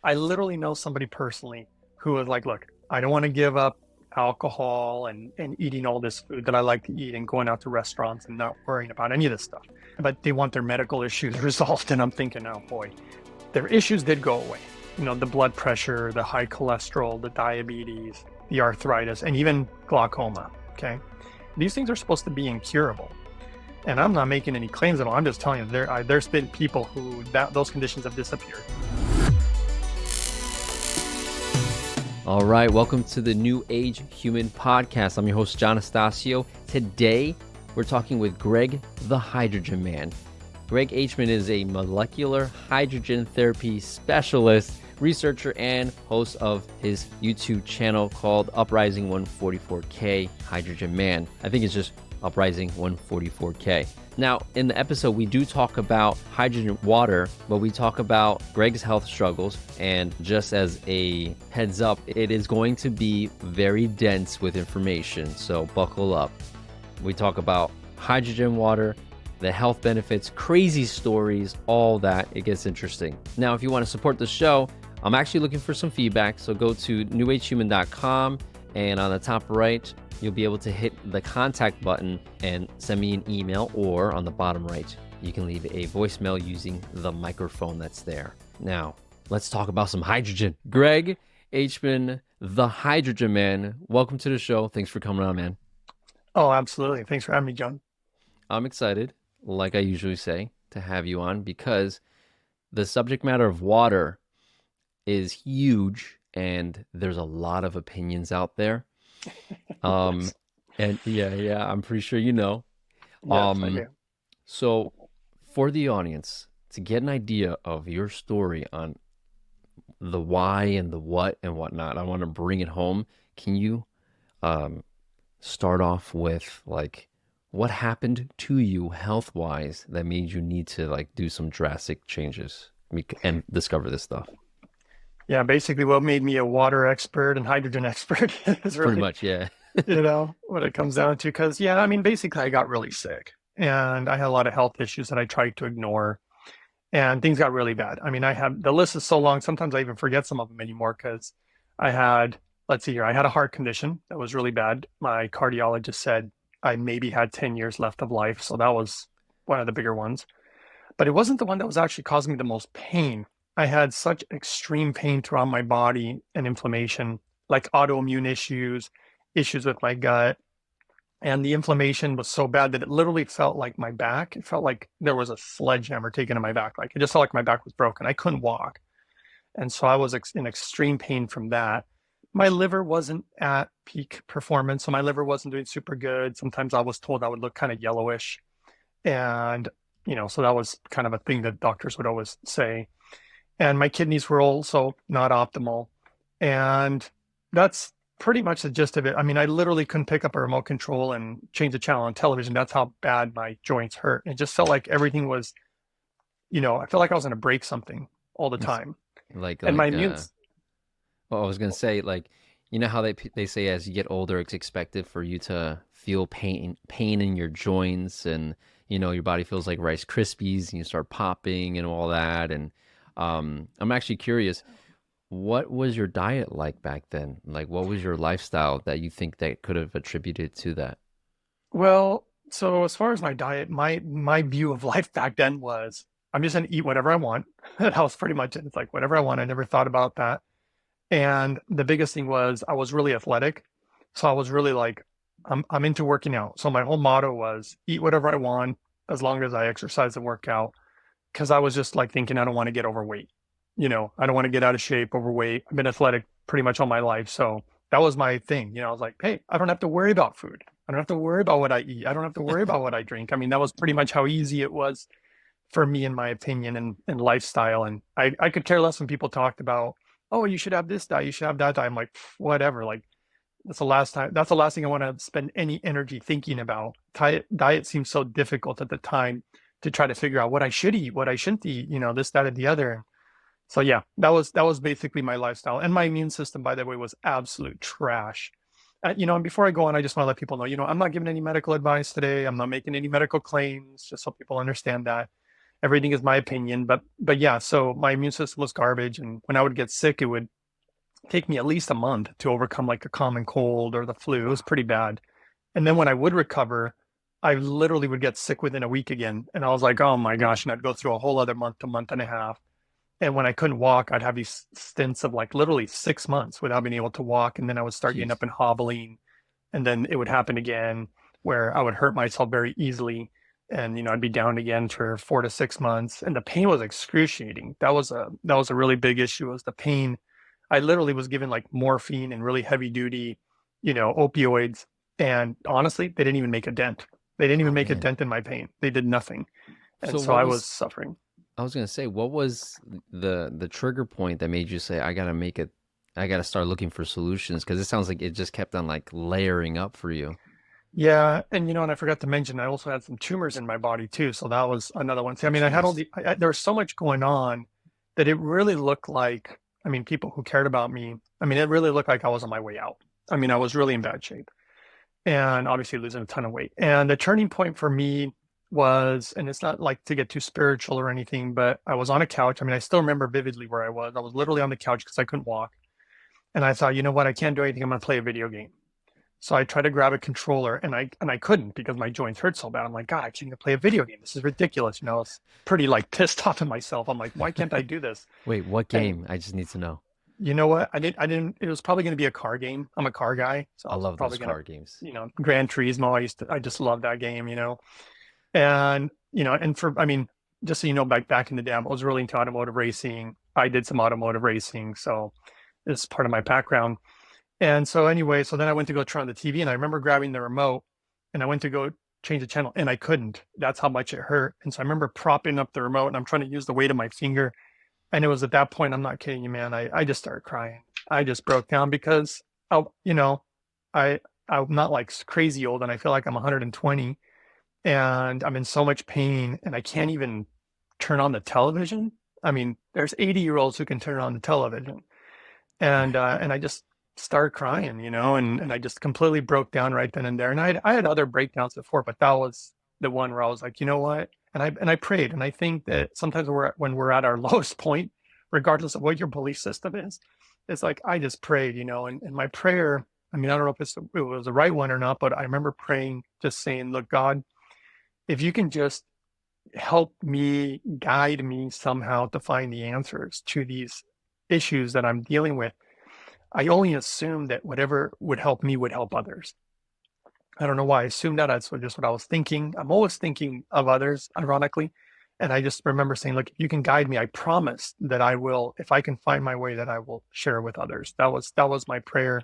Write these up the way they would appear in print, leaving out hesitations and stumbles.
I literally know somebody personally who was like, look, I don't want to give up alcohol and eating all this food that I like to eat and going out to restaurants and not worrying about any of this stuff. But they want their medical issues resolved. And I'm thinking, oh boy, their issues did go away. The blood pressure, the high cholesterol, the diabetes, the arthritis, and even glaucoma. Okay. These things are supposed to be incurable. And I'm not making any claims at all. I'm just telling you, there's been people who those conditions have disappeared. All right, welcome to the New Age Human Podcast. I'm your host, John Estacio. Today, we're talking with Greg the Hydrogen Man. Greg Hman is a molecular hydrogen therapy specialist, researcher, and host of his YouTube channel called Uprising144K Hydrogen Man. I think it's just Uprising144K. Now, in the episode, we do talk about hydrogen water, but we talk about Greg's health struggles. And just as a heads up, it is going to be very dense with information, so buckle up. We talk about hydrogen water, the health benefits, crazy stories, all that. It gets interesting. Now, if you want to support the show, I'm actually looking for some feedback. So go to newagehuman.com, and on the top right, you'll be able to hit the contact button and send me an email, or on the bottom right, you can leave a voicemail using the microphone that's there. Now, let's talk about some hydrogen. Greg Hman, the Hydrogen Man, welcome to the show. Thanks for coming on, man. Oh, absolutely. Thanks for having me, John. I'm excited, like I usually say, to have you on because the subject matter of water is huge and there's a lot of opinions out there. And yeah, I'm pretty sure you know. Yes, I do. So for the audience to get an idea of your story on the why and the what and whatnot, I want to bring it home. Can you start off with like what happened to you health-wise that made you need to like do some drastic changes and discover this stuff? Yeah, basically what made me a water expert and hydrogen expert is really, Pretty much, yeah. what it comes down to. Because, yeah, I mean, basically I got really sick and I had a lot of health issues that I tried to ignore and things got really bad. I mean, the list is so long, sometimes I even forget some of them anymore because I had, let's see here, I had a heart condition that was really bad. My cardiologist said I maybe had 10 years left of life. So that was one of the bigger ones. But it wasn't the one that was actually causing me the most pain. I had such extreme pain throughout my body and inflammation, like autoimmune issues with my gut. And the inflammation was so bad that it literally felt like my back. It felt like there was a sledgehammer taken to my back. Like it just felt like my back was broken. I couldn't walk. And so I was in extreme pain from that. My liver wasn't at peak performance. So my liver wasn't doing super good. Sometimes I was told I would look kind of yellowish. And, so that was kind of a thing that doctors would always say. And my kidneys were also not optimal. And that's pretty much the gist of it. I mean, I literally couldn't pick up a remote control and change the channel on television. That's how bad my joints hurt. It just felt like everything was, I felt like I was going to break something all the time. And my immune. Well, I was going to say, like, you know how they say as you get older, it's expected for you to feel pain in your joints, and, your body feels like Rice Krispies and you start popping and all that. And I'm actually curious, what was your diet like back then? Like, what was your lifestyle that you think that could have attributed to that? Well, so as far as my diet, my view of life back then was I'm just going to eat whatever I want. That was pretty much it. It's like whatever I want. I never thought about that. And the biggest thing was I was really athletic. So I was really like, I'm into working out. So my whole motto was eat whatever I want as long as I exercise and work out. Because I was just like thinking I don't want to get overweight. I don't want to get out of shape, overweight. I've been athletic pretty much all my life. So that was my thing. I was like, hey, I don't have to worry about food. I don't have to worry about what I eat. I don't have to worry about what I drink. I mean, that was pretty much how easy it was for me, in my opinion, and lifestyle. And I could care less when people talked about, oh, you should have this diet, you should have that diet. I'm like, whatever. Like, that's the last thing I want to spend any energy thinking about. Diet seems so difficult at the time to try to figure out what I should eat, what I shouldn't eat, this, that, and the other. So yeah, that was basically my lifestyle. And my immune system, by the way, was absolute trash. And before I go on, I just want to let people know, I'm not giving any medical advice today. I'm not making any medical claims, just so people understand that. everything is my opinion. But yeah, so my immune system was garbage. And when I would get sick, it would take me at least a month to overcome like a common cold or the flu. It was pretty bad. And then when I would recover, I literally would get sick within a week again. And I was like, oh my gosh. And I'd go through a whole other month to month and a half. And when I couldn't walk, I'd have these stints of like literally 6 months without being able to walk. And then I would start getting Jeez. up and hobbling. And then it would happen again where I would hurt myself very easily. And, I'd be down again for 4 to 6 months. And the pain was excruciating. That was a really big issue, was the pain. I literally was given like morphine and really heavy duty, opioids. And honestly, they didn't even make a dent. They didn't even Oh make a man. dent in my pain. They did nothing. And So so what I was was suffering. I was gonna say, what was the trigger point that made you say, I gotta start looking for solutions? Because it sounds like it just kept on like layering up for you. Yeah, and I forgot to mention, I also had some tumors in my body too, so that was another one. See, I mean, I had all Jeez. there was so much going on that it really looked like, I mean, people who cared about me, I mean, it really looked like I was on my way out. I mean, I was really in bad shape and obviously losing a ton of weight. And the turning point for me was, and it's not like to get too spiritual or anything, but I was on a couch. I mean, I still remember vividly where I was. I was literally on the couch because I couldn't walk. And I thought, you know what? I can't do anything. I'm going to play a video game. So I tried to grab a controller and I couldn't because my joints hurt so bad. I'm like, God, I can't even play a video game. This is ridiculous. I was pretty like pissed off at myself. I'm like, why can't I do this? Wait, what And game? I just need to know. you know what? I didn't, it was probably going to be a car game. I'm a car guy. So I I was love those probably going to, car games. Gran Turismo. I just love that game, and, and I mean, just so you know, back in the day, I was really into automotive racing. I did some automotive racing. So it's part of my background. And so anyway, so then I went to go turn on the TV and I remember grabbing the remote and I went to go change the channel and I couldn't. That's how much it hurt. And so I remember propping up the remote and I'm trying to use the weight of my finger. And it was at that point, I'm not kidding you, man. I just started crying. I just broke down because I, you know, I I'm not like crazy old and I feel like I'm 120 and I'm in so much pain and I can't even turn on the television. I mean, there's 80-year-olds who can turn on the television and I just started crying, and I just completely broke down right then and there. And I had other breakdowns before, but that was the one where I was like, you know what? And I prayed, and I think that sometimes when we're at our lowest point, regardless of what your belief system is, it's like I just prayed, and my prayer. I mean, I don't know if it was the right one or not, but I remember praying, just saying, "Look, God, if you can just help me, guide me somehow to find the answers to these issues that I'm dealing with." I only assumed that whatever would help me would help others. I don't know why I assumed that. That's just what I was thinking. I'm always thinking of others, ironically. And I just remember saying, look, if you can guide me, I promise that I will, if I can find my way, that I will share with others. That was my prayer.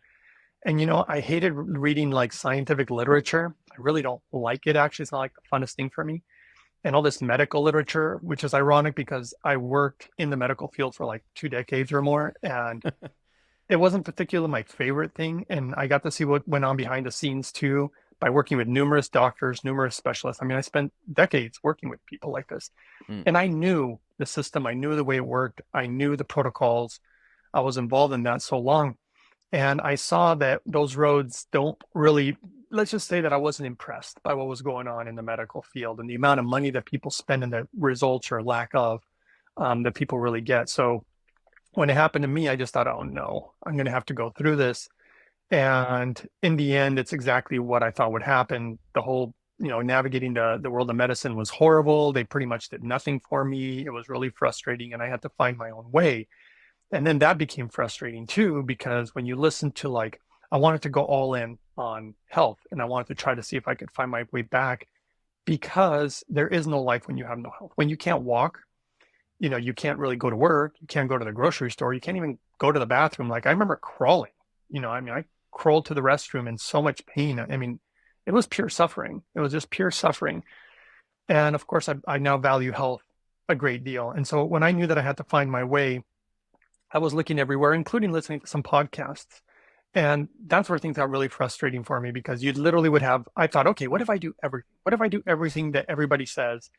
And I hated reading like scientific literature. I really don't like it, actually. It's not like the funnest thing for me. And all this medical literature, which is ironic because I worked in the medical field for like 2 decades or more. And it wasn't particularly my favorite thing, and I got to see what went on behind the scenes too by working with numerous doctors, numerous specialists. I mean, I spent decades working with people like this, Mm. and I knew the system. I knew the way it worked. I knew the protocols. I was involved in that so long, and I saw that those roads don't really. Let's just say that I wasn't impressed by what was going on in the medical field and the amount of money that people spend and the results or lack of that people really get. So when it happened to me, I just thought, oh no, I'm going to have to go through this. And in the end, it's exactly what I thought would happen. The whole, navigating the world of medicine was horrible. They pretty much did nothing for me. It was really frustrating, and I had to find my own way. And then that became frustrating too, because when you listen to I wanted to go all in on health and I wanted to try to see if I could find my way back because there is no life when you have no health. When you can't walk, you can't really go to work. You can't go to the grocery store. You can't even go to the bathroom. Like I remember crawling, I mean, I crawled to the restroom in so much pain. I mean, it was pure suffering. It was just pure suffering. And of course, I now value health a great deal. And so when I knew that I had to find my way, I was looking everywhere, including listening to some podcasts. And that's where things got really frustrating for me because you literally would have, I thought, okay, what if I do everything? What if I do everything that everybody says?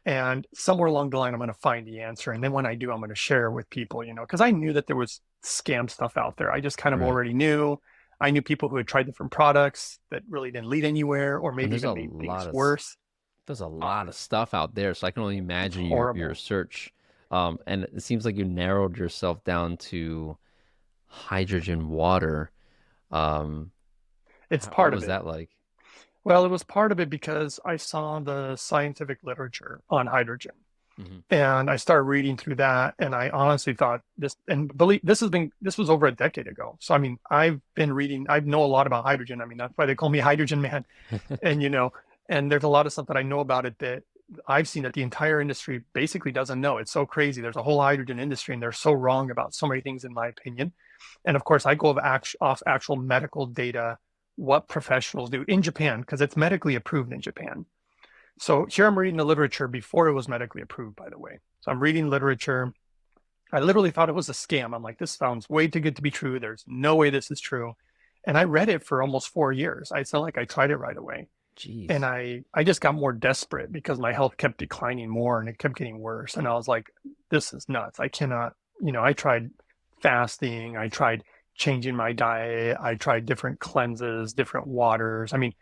And somewhere along the line, I'm going to find the answer. And then when I do, I'm going to share with people, because I knew that there was scam stuff out there. I just kind of Right. already knew. I knew people who had tried different products that really didn't lead anywhere or And maybe there's even a made things lot of worse. There's a lot of stuff out there, so I can only imagine your Horrible. search. And it seems like you narrowed yourself down to hydrogen water. Um, It's what part of was it. that like? Well, it was part of it because I saw the scientific literature on hydrogen. Hmm. And I started reading through that, and I honestly thought this, and believe this was over a decade ago. So I mean, I've been reading, I know a lot about hydrogen. I mean, that's why they call me Hydrogen Man. And and there's a lot of stuff that I know about it that I've seen that the entire industry basically doesn't know. It's so crazy. There's a whole hydrogen industry, and they're so wrong about so many things, in my opinion. And of course, I go off actual medical data, what professionals do in Japan, because it's medically approved in Japan. So here I'm reading the literature before it was medically approved, by the way. So I'm reading literature. I literally thought it was a scam. I'm like, this sounds way too good to be true. There's no way this is true. And I read it for almost 4 years. It's not like I tried it right away. And Jeez. I just got more desperate because my health kept declining more and it kept getting worse. And I was like, this is nuts. I cannot, I tried fasting. I tried changing my diet. I tried different cleanses, different waters. I mean,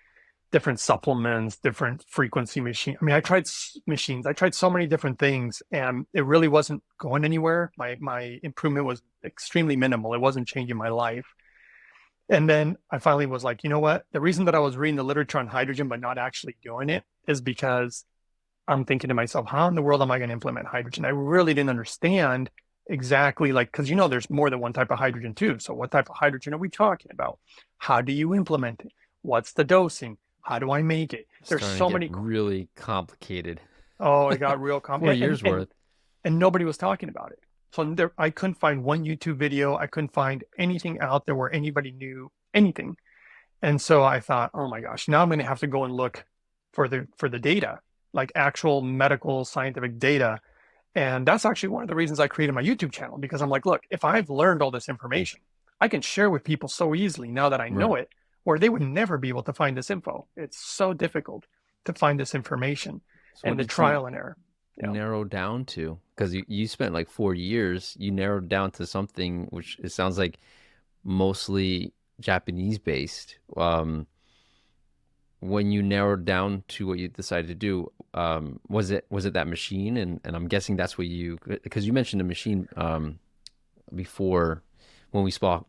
different supplements, different frequency machine. I mean, I tried machines. I tried so many different things, and it really wasn't going anywhere. My improvement was extremely minimal. It wasn't changing my life. And then I finally was like, you know what? The reason that I was reading the literature on hydrogen but not actually doing it is because I'm thinking to myself, how in the world am I going to implement hydrogen? I really didn't understand exactly, like, because there's more than one type of hydrogen too. So what type of hydrogen are we talking about? How do you implement it? What's the dosing? How do I make it? There's Starting to so get many. really complicated. Oh, it got real Four complicated, years worth. and nobody was talking about it. So I couldn't find one YouTube video. I couldn't find anything out there where anybody knew anything. And so I thought, oh my gosh, now I'm going to have to go and look for the data, like actual medical scientific data. And that's actually one of the reasons I created my YouTube channel, because I'm like, look, if I've learned all this information, I can share with people so easily now that I know Right. it, where they would never be able to find this info. It's so difficult to find this information So what and the did you trial and error. Yeah. narrow down to? Because you spent like 4 years, you narrowed down to something which it sounds like mostly Japanese based. When you narrowed down to what you decided to do, was it that machine? And I'm guessing that's what because you mentioned a machine before when we spoke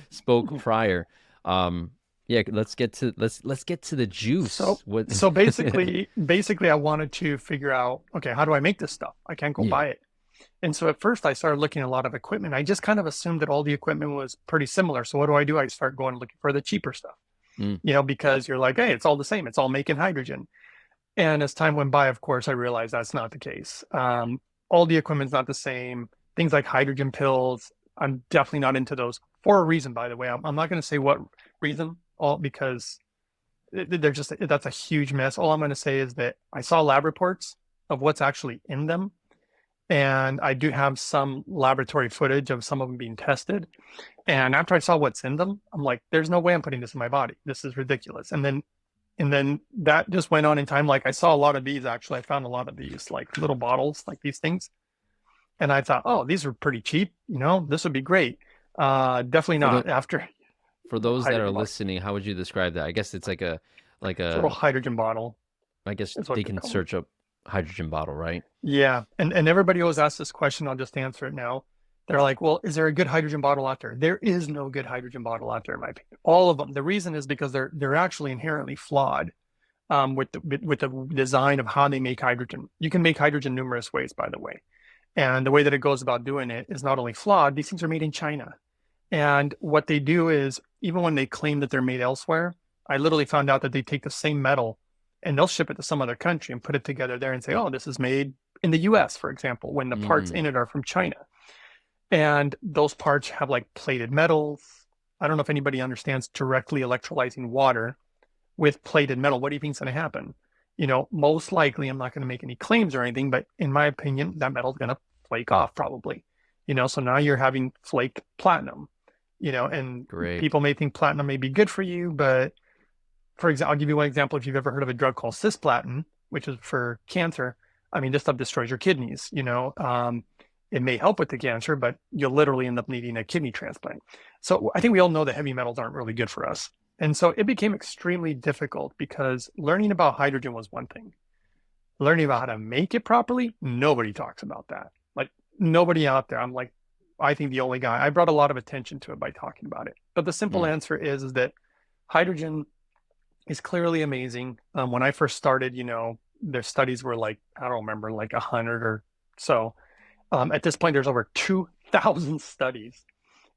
spoke prior. Um, yeah, let's get to the So juice. What? so basically I wanted to figure out, okay, how do I make this stuff? I can't go Yeah. buy it. And so at first I started looking at a lot of equipment. I just kind of assumed that all the equipment was pretty similar. So what do? I start going looking for the cheaper stuff, Mm, because you're like, hey, it's all the same. It's all making hydrogen. And as time went by, of course, I realized that's not the case. All the equipment's not the same. Things like hydrogen pills, I'm definitely not into those for a reason, by the way. I'm not going to say what reason, all because they're just, that's a huge mess. All I'm going to say is that I saw lab reports of what's actually in them. And I do have some laboratory footage of some of them being tested. And after I saw what's in them, I'm like, there's no way I'm putting this in my body. This is ridiculous. And then that just went on in time. Like I saw a lot of these, actually. I found a lot of these like little bottles, like these things. And I thought, oh, these are pretty cheap. This would be great. Definitely for the not after for those that are hydrogen bottle. listening, how would you describe that? I guess it's like It's a little a hydrogen bottle I guess is what they they can call it. search up hydrogen bottle, right? Yeah. And everybody always asks this question. I'll just answer it now. They're like, well, is there a good hydrogen bottle out there? There is no good hydrogen bottle out there, in my opinion. All of them. The reason is because they're actually inherently flawed. With the design of how they make hydrogen. You can make hydrogen numerous ways, by the way. And the way that it goes about doing it is not only flawed, these things are made in China. And what they do is, even when they claim that they're made elsewhere, I literally found out that they take the same metal and they'll ship it to some other country and put it together there and say, oh, this is made in the US, for example, when the parts Mm, in it are from China. And those parts have like plated metals. I don't know if anybody understands directly electrolyzing water with plated metal. What do you think is going to happen? Most likely, I'm not going to make any claims or anything, but in my opinion, that metal's going to flake off probably. So now you're having flaked platinum, and great. people may think platinum may be good for you, but for example, I'll give you one example. If you've ever heard of a drug called cisplatin, which is for cancer, I mean, this stuff destroys your kidneys. It may help with the cancer, but you'll literally end up needing a kidney transplant. So I think we all know that heavy metals aren't really good for us. And so it became extremely difficult because learning about hydrogen was one thing. Learning about how to make it properly, nobody talks about that. Like nobody out there. I'm like, I think the only guy. I brought a lot of attention to it by talking about it. But the simple Mm, answer is that hydrogen is clearly amazing. When I first started, their studies were like, I don't remember, like 100 or so. At this point, there's over 2,000 studies.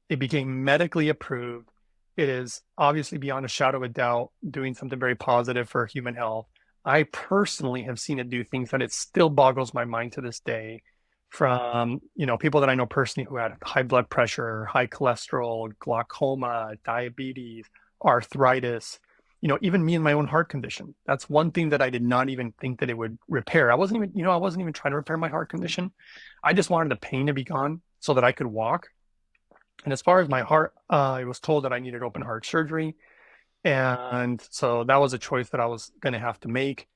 It became medically approved. It is obviously beyond a shadow of a doubt doing something very positive for human health. I personally have seen it do things that it still boggles my mind to this day from, people that I know personally who had high blood pressure, high cholesterol, glaucoma, diabetes, arthritis, even me and my own heart condition. That's one thing that I did not even think that it would repair. I wasn't even trying to repair my heart condition. I just wanted the pain to be gone so that I could walk. And as far as my heart, I was told that I needed open heart surgery. And so that was a choice that I was going to have to make.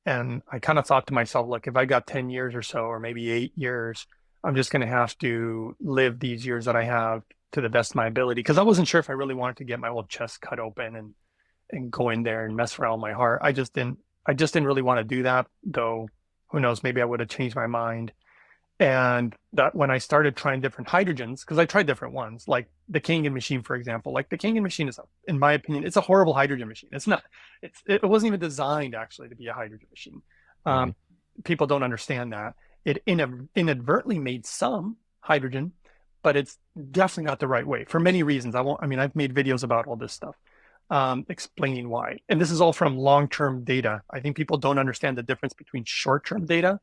And I kind of thought to myself, look, if I got 10 years or so, or maybe 8 years, I'm just going to have to live these years that I have to the best of my ability. Because I wasn't sure if I really wanted to get my whole chest cut open and go in there and mess around with my heart. I just didn't really want to do that, though who knows, maybe I would have changed my mind. And that when I started trying different hydrogens, because I tried different ones, like the Kangen machine, for example, like the Kangen machine is, in my opinion, it's a horrible hydrogen machine. It's not, it wasn't even designed actually to be a hydrogen machine. okay. Um, People don't understand that. It inadvertently made some hydrogen, but it's definitely not the right way for many reasons. I've made videos about all this stuff, explaining why. And this is all from long-term data. I think people don't understand the difference between short-term data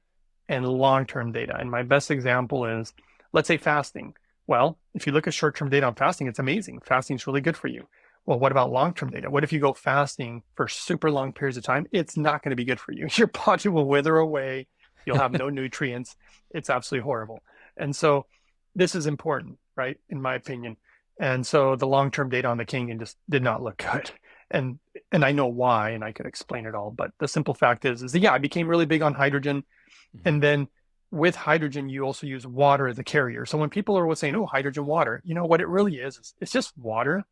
and long-term data. And my best example is, let's say fasting. Well, if you look at short-term data on fasting, it's amazing. Fasting is really good for you. Well, what about long-term data? What if you go fasting for super long periods of time? It's not going to be good for you. Your body will wither away. You'll have no nutrients. It's absolutely horrible. And so this is important, right? In my opinion. And so the long-term data on the Kangen just did not look good. And I know why, and I could explain it all. But the simple fact is that, yeah, I became really big on hydrogen. Mhm. And then with hydrogen, you also use water as a carrier. So when people are saying, oh, hydrogen water, what it really is it's just water.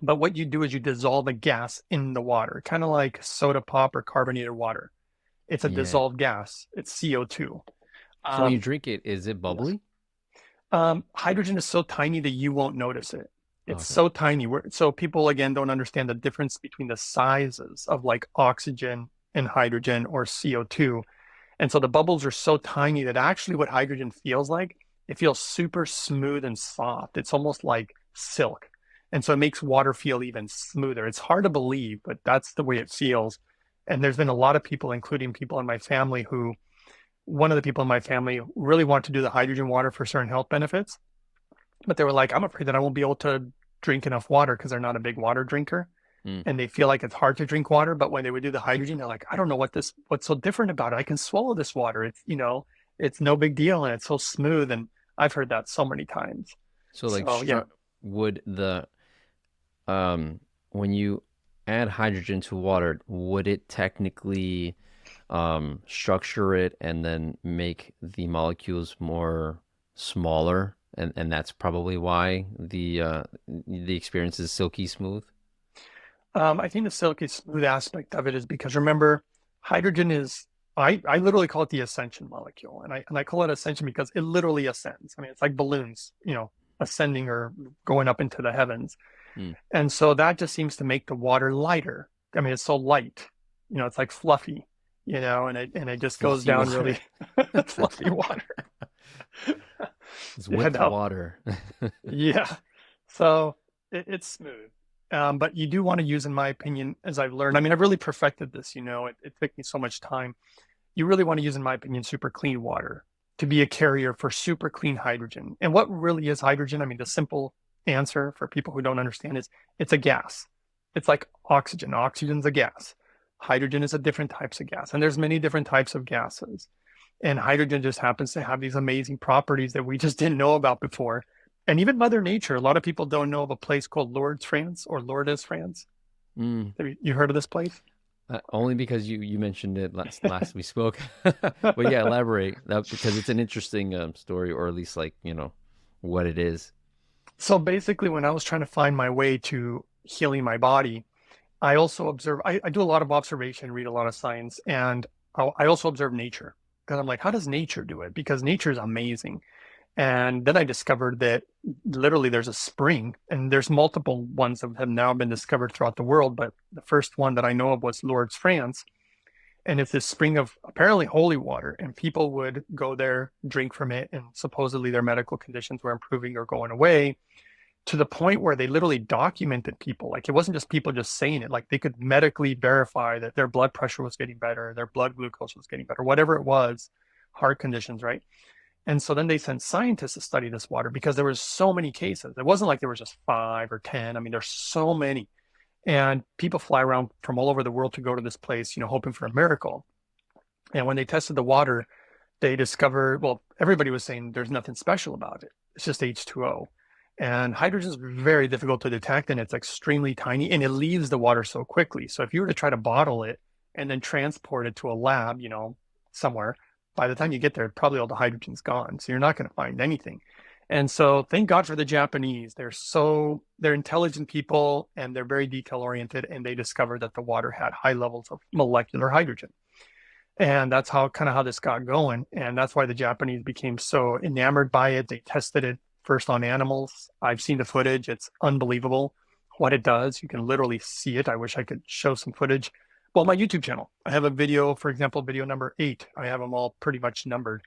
But what you do is you dissolve a gas in the water, kind of like soda pop or carbonated water. It's a Yeah. dissolved gas. It's CO2. So when you Um, drink it, is it yes. bubbly? Hydrogen is so tiny that you won't notice it. It's Okay. so tiny. So people, again, don't understand the difference between the sizes of like oxygen and hydrogen or CO2. And so the bubbles are so tiny that actually what hydrogen feels like, it feels super smooth and soft. It's almost like silk. And so it makes water feel even smoother. It's hard to believe, but that's the way it feels. And there's been a lot of people, including people in my family, one of the people in my family really want to do the hydrogen water for certain health benefits. But they were like, I'm afraid that I won't be able to drink enough water because they're not a big water drinker Mm. and they feel like it's hard to drink water. But when they would do the hydrogen, they're like, I don't know what's so different about it. I can swallow this water. It's no big deal and it's so smooth. And I've heard that so many times. So like So yeah. would the when you add hydrogen to water, would it technically structure it and then make the molecules more smaller? And that's probably why the experience is silky smooth. I think the silky smooth aspect of it is because remember, hydrogen is I literally call it the ascension molecule. And I call it ascension because it literally ascends. I mean, it's like balloons, ascending or going up into the heavens. Mm. And so that just seems to make the water lighter. I mean, it's so light, it's like fluffy, and it just goes Fluffy down water. really fluffy water. It's Yeah, whipped no, water. yeah. So it's smooth. But you do want to use, in my opinion, as I've learned, I mean, I've really perfected this, it took me so much time. You really want to use, in my opinion, super clean water to be a carrier for super clean hydrogen. And what really is hydrogen? I mean, the simple answer for people who don't understand is it's a gas. It's like oxygen. Oxygen's a gas. Hydrogen is a different types of gas. And there's many different types of gases. And hydrogen just happens to have these amazing properties that we just didn't know about before. And even Mother Nature, a lot of people don't know of a place called Lourdes, France, or Lourdes, France. Mm. Have you heard of this place? Only because you mentioned it last we spoke. But yeah, elaborate that because it's an interesting story, or at least like what it is. So basically, when I was trying to find my way to healing my body, I also observe, I do a lot of observation, read a lot of science, and I also observe nature because I'm like, how does nature do it? Because nature is amazing. And then I discovered that literally there's a spring, and there's multiple ones that have now been discovered throughout the world. But the first one that I know of was Lourdes, France. And it's this spring of apparently holy water, and people would go there, drink from it, and supposedly their medical conditions were improving or going away to the point where they literally documented people. Like it wasn't just people just saying it, like they could medically verify that their blood pressure was getting better, their blood glucose was getting better, whatever it was, heart conditions, right? And so then they sent scientists to study this water because there was so many cases. It wasn't like there was just 5 or 10. I mean, there's so many. And people fly around from all over the world to go to this place, hoping for a miracle. And when they tested the water, they discovered, well, everybody was saying there's nothing special about it. It's just H2O. And hydrogen is very difficult to detect, and it's extremely tiny, and it leaves the water so quickly. So if you were to try to bottle it and then transport it to a lab, somewhere, by the time you get there, probably all the hydrogen's gone. So you're not going to find anything. And so thank God for the Japanese. They're intelligent people, and they're very detail oriented, and they discovered that the water had high levels of molecular hydrogen. And that's how this got going. And that's why the Japanese became so enamored by it. They tested it first on animals. I've seen the footage. It's unbelievable what it does. You can literally see it. I wish I could show some footage. Well, my YouTube channel, I have a video, for example, video number 8. I have them all pretty much numbered.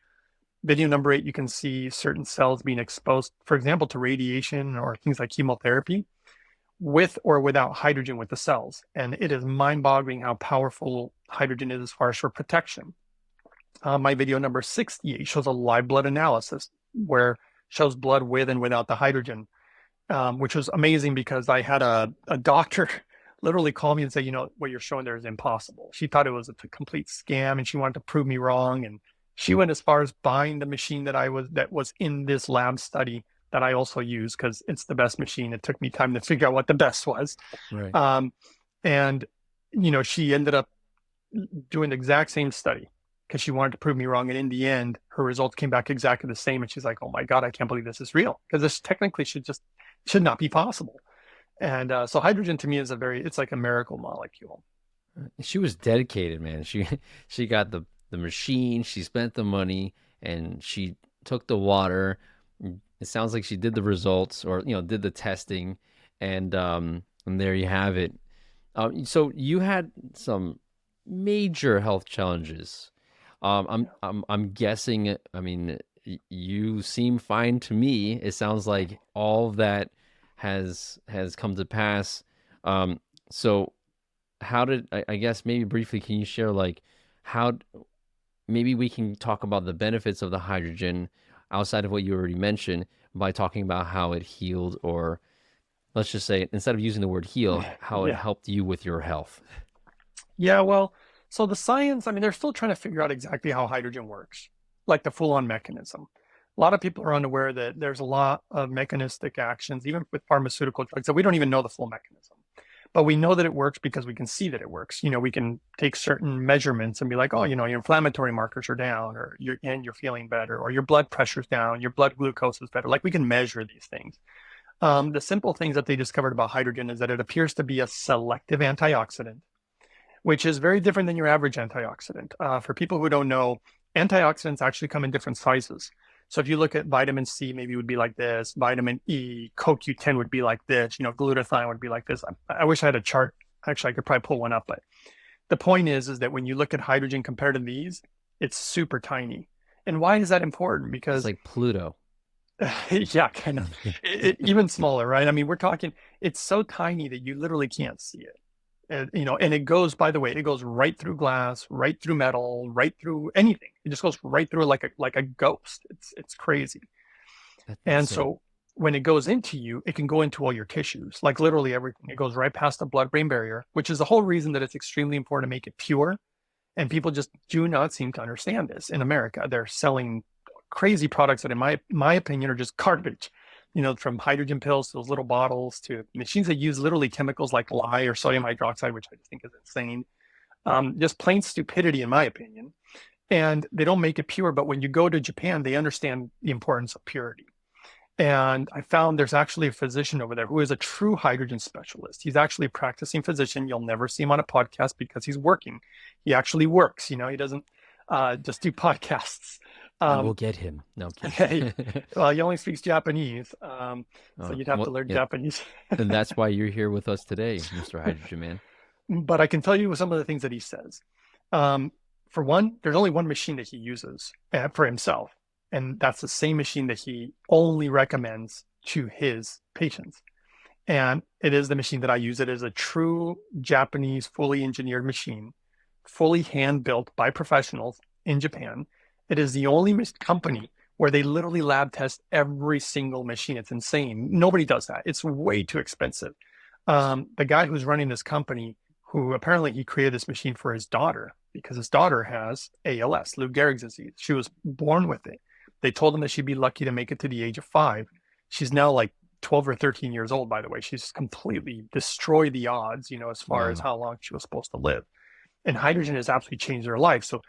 Video number 8, you can see certain cells being exposed, for example, to radiation or things like chemotherapy with or without hydrogen with the cells. And it is mind-boggling how powerful hydrogen is as far as for protection. My video number 68 shows a live blood analysis where shows blood with and without the hydrogen, which was amazing because I had a doctor literally call me and say, what you're showing there is impossible. She thought it was a complete scam, and she wanted to prove me wrong. And she went as far as buying the machine that was in this lab study that I also use because it's the best machine. It took me time to figure out what the best was. Right. And, she ended up doing the exact same study because she wanted to prove me wrong. And in the end, her results came back exactly the same. And she's like, oh my God, I can't believe this is real, because this technically should not be possible. And so hydrogen to me is it's like a miracle molecule. She was dedicated, man. She got the machine, she spent the money, and she took the water. It sounds like she did the results, or did the testing, and there you have it. So you had some major health challenges. I'm guessing. I mean, you seem fine to me. It sounds like all of that has come to pass. So how did I guess maybe briefly can you share like how maybe we can talk about the benefits of the hydrogen outside of what you already mentioned by talking about how it healed, or let's just say instead of using the word heal, how it helped you with your health. Yeah, well, so the science, I mean, they're still trying to figure out exactly how hydrogen works, like the full-on mechanism. A lot of people are unaware that there's a lot of mechanistic actions, even with pharmaceutical drugs, that we don't even know the full mechanism. But we know that it works because we can see that it works. We can take certain measurements and be like, oh, your inflammatory markers are down, or you're feeling better, or your blood pressure's down, your blood glucose is better. Like we can measure these things. The simple things that they discovered about hydrogen is that it appears to be a selective antioxidant, which is very different than your average antioxidant. For people who don't know, antioxidants actually come in different sizes. So if you look at vitamin C, maybe it would be like this. Vitamin E, CoQ10 would be like this. Glutathione would be like this. I wish I had a chart. Actually, I could probably pull one up. But the point is that when you look at hydrogen compared to these, it's super tiny. And why is that important? Because it's like Pluto. Yeah, kind of. Even smaller, right? I mean, we're talking, it's so tiny that you literally can't see it. And it goes, by the way, it goes right through glass, right through metal, right through anything. It just goes right through like a ghost. It's crazy. And so when it goes into you, it can go into all your tissues, like literally everything. It goes right past the blood-brain barrier, which is the whole reason that it's extremely important to make it pure. And people just do not seem to understand this. In America, they're selling crazy products that, in my opinion, are just garbage. From hydrogen pills to those little bottles to machines that use literally chemicals like lye or sodium hydroxide, which I just think is insane. Just plain stupidity, in my opinion. And they don't make it pure. But when you go to Japan, they understand the importance of purity. And I found there's actually a physician over there who is a true hydrogen specialist. He's actually a practicing physician. You'll never see him on a podcast because he's working. He actually works, he doesn't just do podcasts. I will get him. No, I'm Hey, kidding. well, he only speaks Japanese, so you'd have to Well, learn yeah, Japanese. and that's why you're here with us today, Mr. Hydrogen Man. But I can tell you some of the things that he says. Um, for one, there's only one machine that he uses for himself, and that's the same machine that he only recommends to his patients. And it is the machine that I use. It is a true Japanese, fully engineered machine, fully hand built by professionals in Japan. It is the only company where they literally lab test every single machine. It's insane. Nobody does that. It's way too expensive. The guy who's running this company, who apparently he created this machine for his daughter because his daughter has ALS, Lou Gehrig's disease. She was born with it. They told him that she'd be lucky to make it to the age of 5. She's now like 12 or 13 years old, by the way. She's completely destroyed the odds, as far as how long she was supposed to live. And hydrogen has absolutely changed her life. So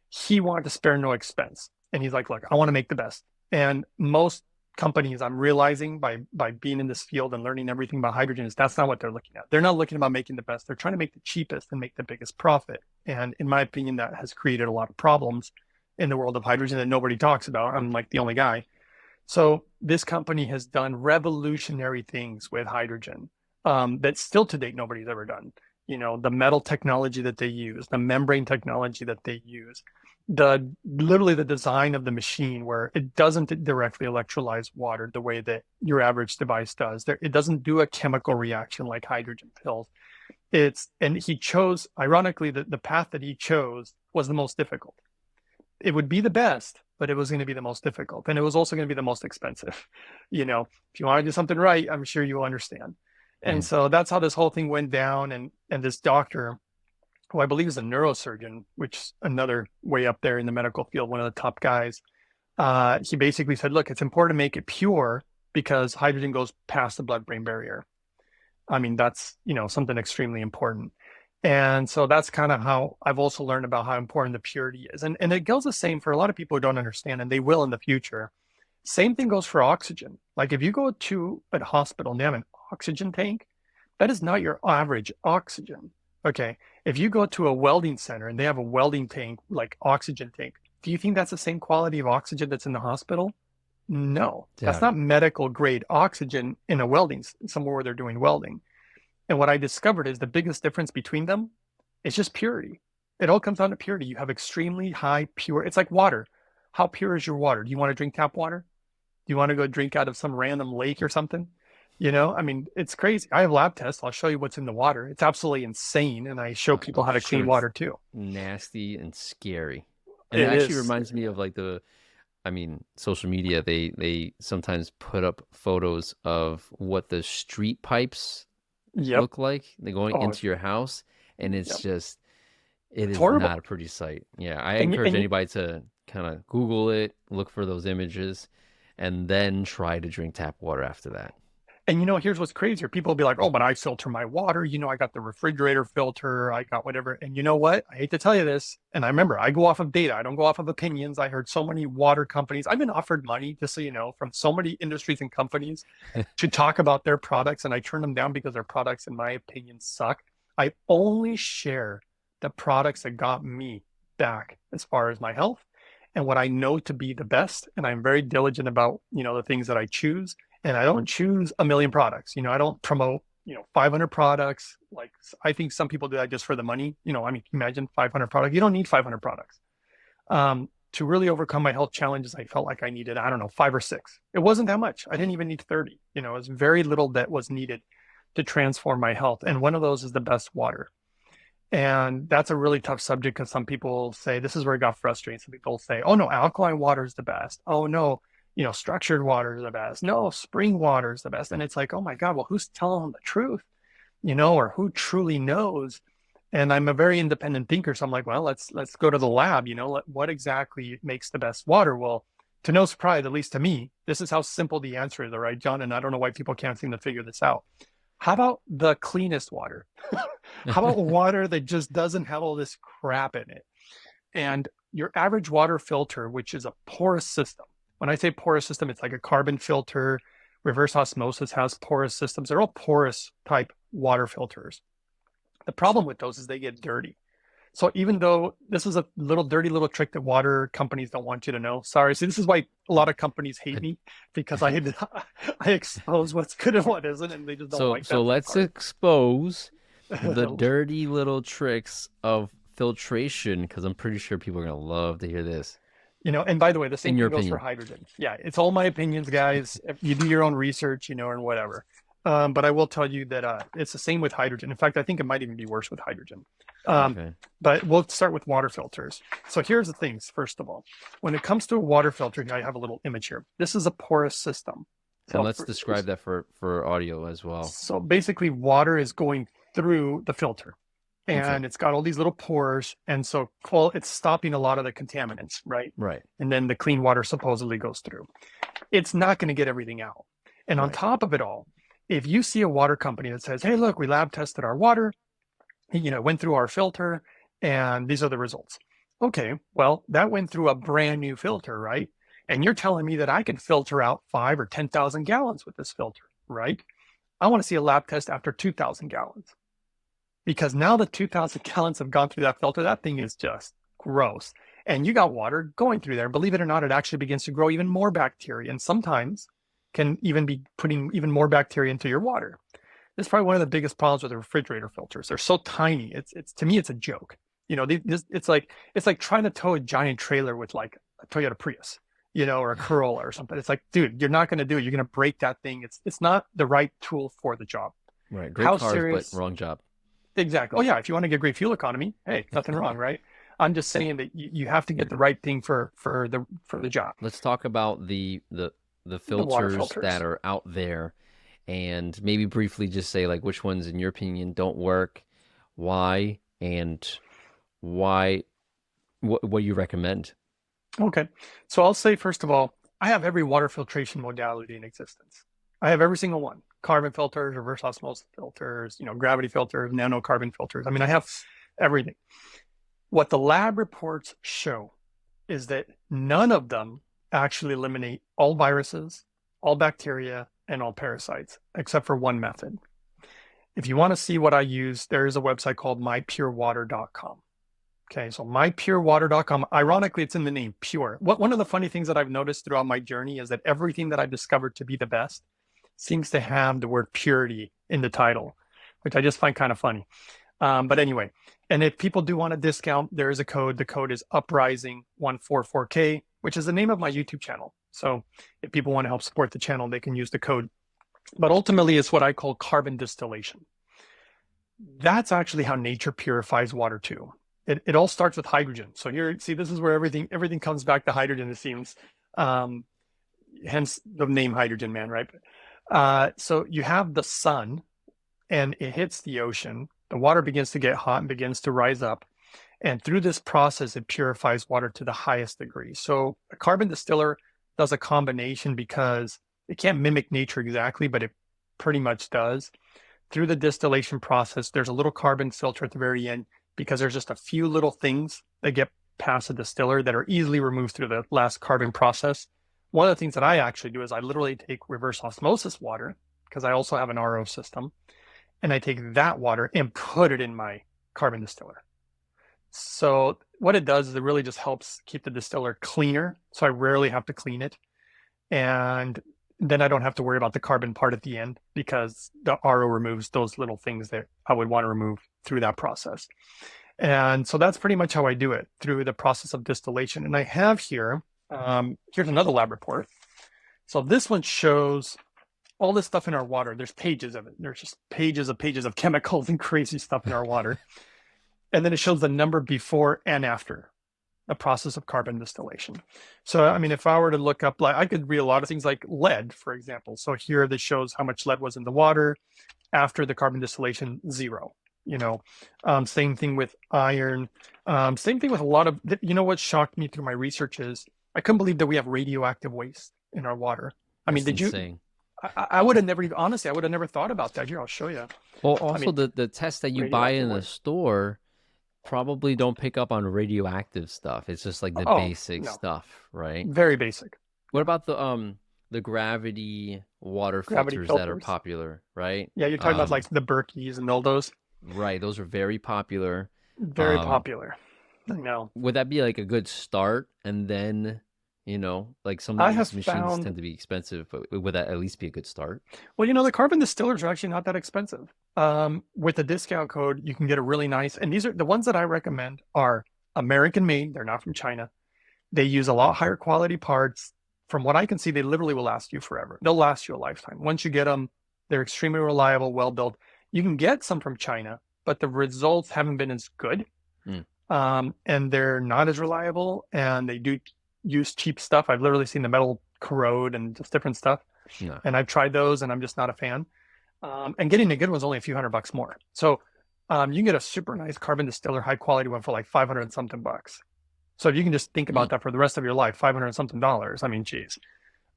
he wanted to spare no expense. And he's like, look, I want to make the best. And most companies, I'm realizing by being in this field and learning everything about hydrogen, is that's not what they're looking at. They're not looking about making the best. They're trying to make the cheapest and make the biggest profit. And in my opinion, that has created a lot of problems in the world of hydrogen that nobody talks about. I'm like the only guy. So this company has done revolutionary things with hydrogen that still to date nobody's ever done. The metal technology that they use, the membrane technology that they use, literally the design of the machine where it doesn't directly electrolyze water the way that your average device does. It doesn't do a chemical reaction like hydrogen pills. And he chose, ironically, the path that he chose was the most difficult. It would be the best, but it was going to be the most difficult. And it was also going to be the most expensive. If you want to do something right, I'm sure you will understand. And so that's how this whole thing went down. And this doctor, who I believe is a neurosurgeon, which is another way up there in the medical field, one of the top guys, he basically said, look, it's important to make it pure because hydrogen goes past the blood-brain barrier. I mean, that's, something extremely important. And so that's kind of how I've also learned about how important the purity is. And it goes the same for a lot of people who don't understand, and they will in the future. Same thing goes for oxygen. Like if you go to a hospital and they have an oxygen tank, that is not your average oxygen. Okay. If you go to a welding center and they have a welding tank, like oxygen tank, do you think that's the same quality of oxygen that's in the hospital? No, that's not medical grade oxygen in a welding, somewhere where they're doing welding. And what I discovered is the biggest difference between them is just purity. It all comes down to purity. You have extremely high pure, it's like water. How pure is your water? Do you want to drink tap water? Do you want to go drink out of some random lake or something? I mean, it's crazy. I have lab tests. I'll show you what's in the water. It's absolutely insane. And I show people how to clean water too. Nasty and scary. And it actually reminds me of like social media, they sometimes put up photos of what the street pipes look like. They're going into your house, and it's just, it is horrible. Not a pretty sight. Yeah, I encourage anybody to kind of Google it, look for those images, and then try to drink tap water after that. And here's what's crazier. People will be like, oh, but I filter my water. I got the refrigerator filter. I got whatever. And you know what? I hate to tell you this. And I remember I go off of data. I don't go off of opinions. I heard so many water companies. I've been offered money, just so you know, from so many industries and companies to talk about their products. And I turn them down because their products, in my opinion, suck. I only share the products that got me back as far as my health and what I know to be the best. And I'm very diligent about, the things that I choose. And I don't choose a million products. I don't promote, 500 products. Like I think some people do that just for the money. I mean, imagine 500 products. You don't need 500 products. To really overcome my health challenges, I felt like I needed, 5 or 6. It wasn't that much. I didn't even need 30. It was very little that was needed to transform my health. And one of those is the best water. And that's a really tough subject because some people say, this is where it got frustrating. Some people say, oh no, alkaline water is the best. Oh no, structured water is the best. No, spring water is the best. And it's like, oh my God, well, who's telling them the truth? Or who truly knows? And I'm a very independent thinker. So I'm like, well, let's go to the lab, what exactly makes the best water? Well, to no surprise, at least to me, this is how simple the answer is, all right, John? And I don't know why people can't seem to figure this out. How about the cleanest water? How about water that just doesn't have all this crap in it? And your average water filter, which is a porous system, When I say porous system, it's like a carbon filter. Reverse osmosis has porous systems. They're all porous type water filters. The problem with those is they get dirty. So even though this is a little dirty little trick that water companies don't want you to know, sorry. See, this is why a lot of companies hate me, because I expose what's good and what isn't, and they just don't like that So let's part. expose the dirty little tricks of filtration, because I'm pretty sure people are gonna love to hear this. And by the way, the In same your thing goes for opinion. hydrogen. Yeah, it's all my opinions, guys. If you do your own research, and whatever. But I will tell you that it's the same with hydrogen. In fact, I think it might even be worse with hydrogen. Okay. But we'll start with water filters. So here's the things, first of all. When it comes to a water filter, I have a little image here. This is a porous system. And let's describe that for audio as well. So basically, water is going through the filter. And it's got all these little pores, and so it's stopping a lot of the contaminants, right? Right. And then the clean water supposedly goes through. It's not going to get everything out. And on top of it all, if you see a water company that says, hey, look, we lab tested our water, went through our filter, and these are the results. Okay, well, that went through a brand new filter, right? And you're telling me that I can filter out 5 or 10,000 gallons with this filter, right? I want to see a lab test after 2,000 gallons. Because now that 2,000 gallons have gone through that filter, that thing is just gross. And you got water going through there. Believe it or not, it actually begins to grow even more bacteria, and sometimes can even be putting even more bacteria into your water. This is probably one of the biggest problems with the refrigerator filters. They're so tiny. It's to me, it's a joke. It's like trying to tow a giant trailer with like a Toyota Prius, or a Corolla or something. It's like, dude, you're not going to do it. You're going to break that thing. It's not the right tool for the job. Right. Great cars, but wrong job. Exactly. Oh yeah, if you want to get great fuel economy, hey, nothing wrong, right? I'm just saying that you have to get the right thing for the job. Let's talk about the filters that are out there, and maybe briefly just say like which ones in your opinion don't work, why, and why, what you recommend. Okay. So I'll say first of all, I have every water filtration modality in existence. I have every single one. Carbon filters, reverse osmosis filters, gravity filters, nanocarbon filters. I mean, I have everything. What the lab reports show is that none of them actually eliminate all viruses, all bacteria, and all parasites, except for one method. If you want to see what I use, there is a website called mypurewater.com. Okay, so mypurewater.com, ironically, it's in the name, pure. One of the funny things that I've noticed throughout my journey is that everything that I've discovered to be the best seems to have the word purity in the title, which I just find kind of funny. But anyway, and if people do want a discount, there is a code. The code is Uprising144K, which is the name of my YouTube channel. So if people want to help support the channel, they can use the code. But ultimately, it's what I call carbon distillation. That's actually how nature purifies water too. It all starts with hydrogen. So here, see, this is where everything comes back to hydrogen, it seems. Hence the name Hydrogen Man, right? So you have the sun, and it hits the ocean. The water begins to get hot and begins to rise up. And through this process, it purifies water to the highest degree. So a carbon distiller does a combination because it can't mimic nature exactly, but it pretty much does. Through the distillation process, there's a little carbon filter at the very end because there's just a few little things that get past the distiller that are easily removed through the last carbon process. One of the things that I actually do is I literally take reverse osmosis water, because I also have an RO system, and I take that water and put it in my carbon distiller. So what it does is it really just helps keep the distiller cleaner. So I rarely have to clean it. And then I don't have to worry about the carbon part at the end, because the RO removes those little things that I would want to remove through that process. And so that's pretty much how I do it, through the process of distillation. And I have here, here's another lab report. So this one shows all this stuff in our water. There's pages of it. There's just pages of chemicals and crazy stuff in our water. And then it shows the number before and after the process of carbon distillation. So, I mean, if I were to look up, like, I could read a lot of things like lead, for example. So here this shows how much lead was in the water after the carbon distillation, 0. Same thing with iron. Same thing with a lot of, what shocked me through my research is I couldn't believe that we have radioactive waste in our water. I mean, That's did insane. you? I would have never, honestly, I would have never thought about that. Here, I'll show you. Well, also the tests that you buy in the store probably don't pick up on radioactive stuff. It's just like the basic stuff, right? Very basic. What about the gravity water Gravity filters that are filters. popular, right? Yeah, you're talking about like the Berkeys and all those. Right, those are very popular. Very Um, popular. I know. would that be like a good start? And then, like some of I have these machines found, tend to be expensive, but would that at least be a good start? well, the carbon distillers are actually not that expensive. With a discount code, you can get a really nice, and these are the ones that I recommend are American made. They're not from China. They use a lot higher quality parts. From what I can see, they literally will last you forever. They'll last you a lifetime. Once you get them, they're extremely reliable, well built. You can get some from China, but the results haven't been as good. Mm. And they're not as reliable, and they do use cheap stuff. I've literally seen the metal corrode and just different stuff. No. And I've tried those, and I'm just not a fan. And getting a good one's only a few $100 more. So you can get a super nice carbon distiller, high quality one for like 500 and something bucks. So if you can just think about that for the rest of your life, 500 and something dollars. I mean, geez.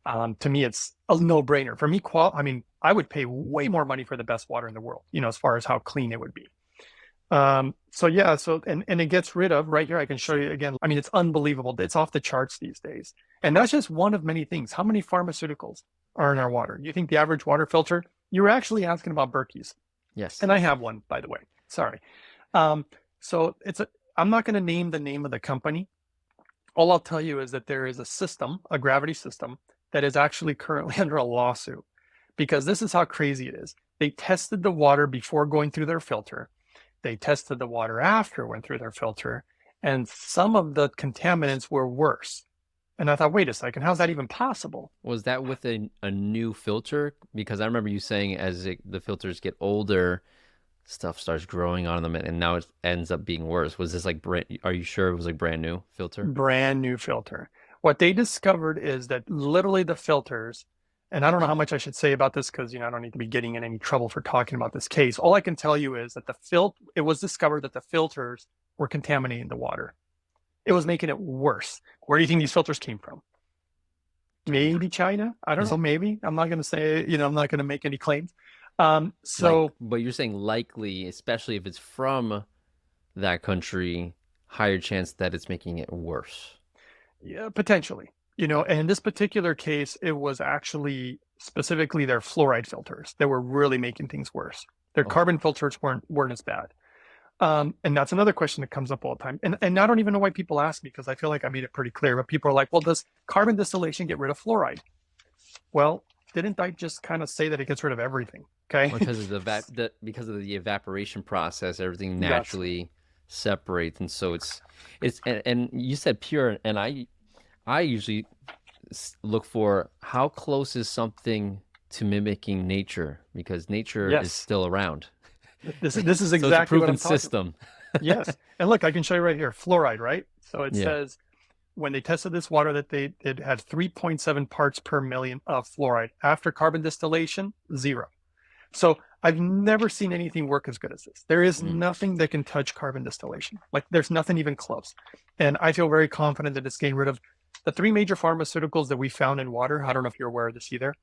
To me, it's a no-brainer. For me, I would pay way more money for the best water in the world, as far as how clean it would be. So yeah, and it gets rid of right here. I can show you again. I mean, it's unbelievable. It's off the charts these days. And that's just one of many things. How many pharmaceuticals are in our water? You think the average water filter? You were actually asking about Berkey's. Yes. And I have one, by the way. Sorry. So I'm not going to name the name of the company. All I'll tell you is that there is a system, a gravity system, that is actually currently under a lawsuit, because this is how crazy it is. They tested the water before going through their filter. They tested the water after it went through their filter, and some of the contaminants were worse. And I thought, wait a second, how's that even possible? Was that with a new filter? Because I remember you saying the filters get older, stuff starts growing on them, and now it ends up being worse. Was this like are you sure it was like brand new filter? Brand new filter. What they discovered is that literally the filters, and I don't know how much I should say about this because I don't need to be getting in any trouble for talking about this case. All I can tell you is that it was discovered that the filters were contaminating the water. It was making it worse. Where do you think these filters came from? Maybe China. I don't know. Maybe. I'm not going to say. I'm not going to make any claims. But you're saying likely, especially if it's from that country, higher chance that it's making it worse. Yeah, potentially. And in this particular case, it was actually specifically their fluoride filters that were really making things worse. Their carbon filters weren't as bad. And that's another question that comes up all the time. And I don't even know why people ask me, because I feel like I made it pretty clear. But people are like, well, does carbon distillation get rid of fluoride? Well, didn't I just kind of say that it gets rid of everything? Okay. Because of the evaporation process, everything naturally separates, and so it's and you said pure, and I usually look for how close is something to mimicking nature, because nature is still around. This is exactly so it's a proven what I'm talking system. Yes. And look, I can show you right here, fluoride, right? So it says when they tested this water that it had 3.7 parts per million of fluoride. After carbon distillation, 0. So I've never seen anything work as good as this. There is nothing that can touch carbon distillation. Like, there's nothing even close. And I feel very confident that it's getting rid of the 3 major pharmaceuticals that we found in water. I don't know if you're aware of this either.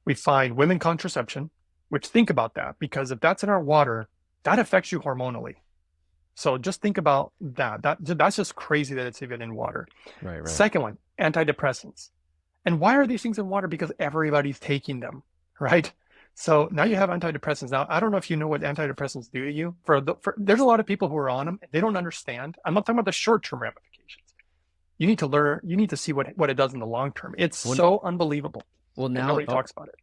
We find women contraception, which, think about that, because if that's in our water, that affects you hormonally. So just think about that. That's just crazy that it's even in water. Right. Second one, antidepressants. And why are these things in water? Because everybody's taking them, right? So now you have antidepressants. Now, I don't know if you know what antidepressants do to you. There's a lot of people who are on them. They don't understand. I'm not talking about the short-term ramifications. You need to learn. You need to see what it does in the long term. It's so unbelievable. Well, now nobody talks about it.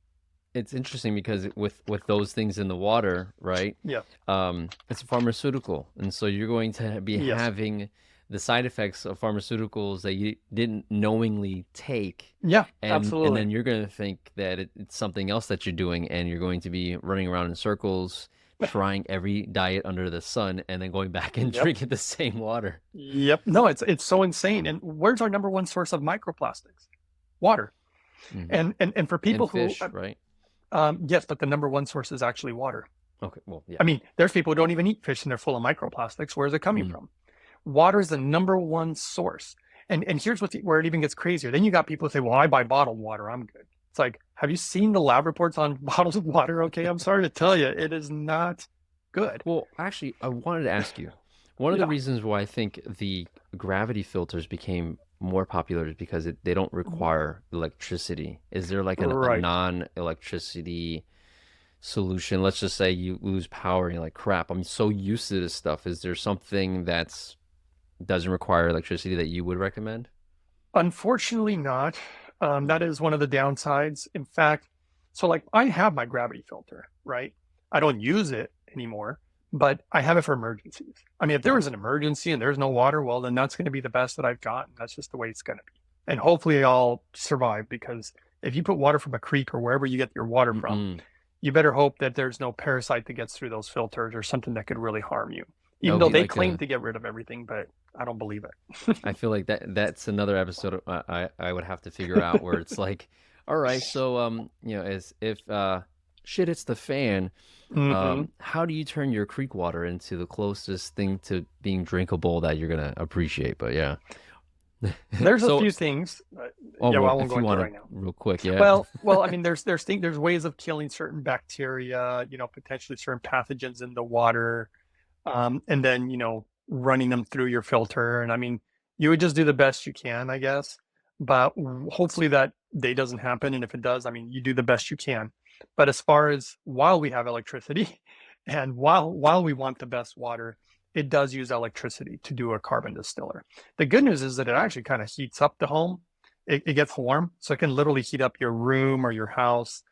It's interesting because with those things in the water, right? Yeah. It's a pharmaceutical, and so you're going to be having the side effects of pharmaceuticals that you didn't knowingly take. Yeah, and, absolutely. And then you're going to think that it's something else that you're doing, and you're going to be running around in circles, trying every diet under the sun, and then going back and drinking the same water. Yep. No, it's so insane. And where's our number one source of microplastics? Water. And for people and fish, right? Yes, but the number one source is actually water. Okay, well, yeah. I mean, there's people who don't even eat fish and they're full of microplastics. Where's it coming from? Water is the number one source. And here's where it even gets crazier. Then you got people who say, well, I buy bottled water, I'm good. It's like, have you seen the lab reports on bottles of water? Okay, I'm sorry to tell you, it is not good. Well, actually, I wanted to ask you, one of the reasons why I think the gravity filters became more popular is because they don't require electricity. Is there like a Right. non-electricity solution? Let's just say you lose power and you're like, crap, I'm so used to this stuff. Is there something that's doesn't require electricity that you would recommend? Unfortunately not. That is one of the downsides. In fact, so like I have my gravity filter, right? I don't use it anymore, but I have it for emergencies. I mean, if there was an emergency and there's no water, well, then that's going to be the best that I've gotten. That's just the way it's going to be. And hopefully I'll survive, because if you put water from a creek or wherever you get your water from, Mm-mm. you better hope that there's no parasite that gets through those filters or something that could really harm you. That Even would though be they like claim a to get rid of everything, but I don't believe it. I feel like that's another episode I would have to figure out where it's like, all right, so as if shit hits the fan, Hmm. how do you turn your creek water into the closest thing to being drinkable that you're gonna appreciate? But yeah. There's a So, few things. oh, Yeah, well, well, I won't if go you into it want to right now. real quick, yeah. Well, I mean, there's ways of killing certain bacteria, potentially certain pathogens in the water, and then running them through your filter. And I mean, you would just do the best you can, I guess. But hopefully that day doesn't happen. And if it does, I mean, you do the best you can. But as far as while we have electricity, and while we want the best water, it does use electricity to do a carbon distiller. The good news is that it actually kind of heats up the home. It gets warm, so it can literally heat up your room or your house,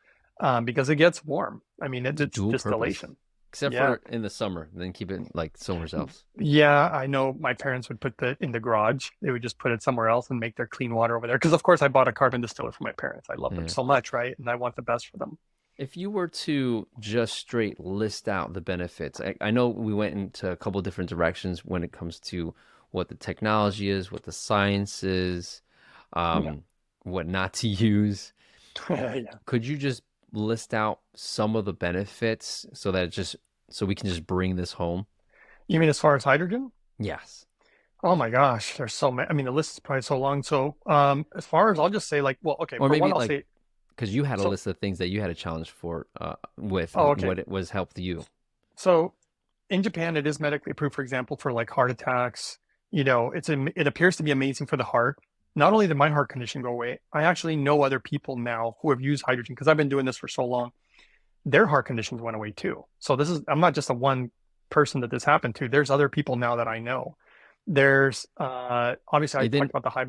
because it gets warm. I mean, It's it's dual purpose. distillation. Except Yeah. for in the summer, then keep it like somewhere else. Yeah, I know my parents would put in the garage. They would just put it somewhere else and make their clean water over there. Because of course I bought a carbon distiller for my parents. I love them Yeah. so much, right? And I want the best for them. If you were to just straight list out the benefits, I know we went into a couple different directions when it comes to what the technology is, what the science is, Yeah. what not to use. Yeah. Could you just list out some of the benefits so that so we can just bring this home? You mean as far as hydrogen? Yes. Oh my gosh, there's so many. I mean, the list is probably so long. So, as far as I'll just say, like, well, okay, Or for one, maybe I'll like say because you had a so. list of things that you had a challenge for with Oh, okay. what it was helped you. So in Japan, it is medically approved, for example, for like heart attacks. It appears to be amazing for the heart. Not only did my heart condition go away, I actually know other people now who have used hydrogen, because I've been doing this for so long. Their heart conditions went away too. So I'm not just a one person that this happened to. There's other people now that I know. There's obviously I It talked didn't about the high.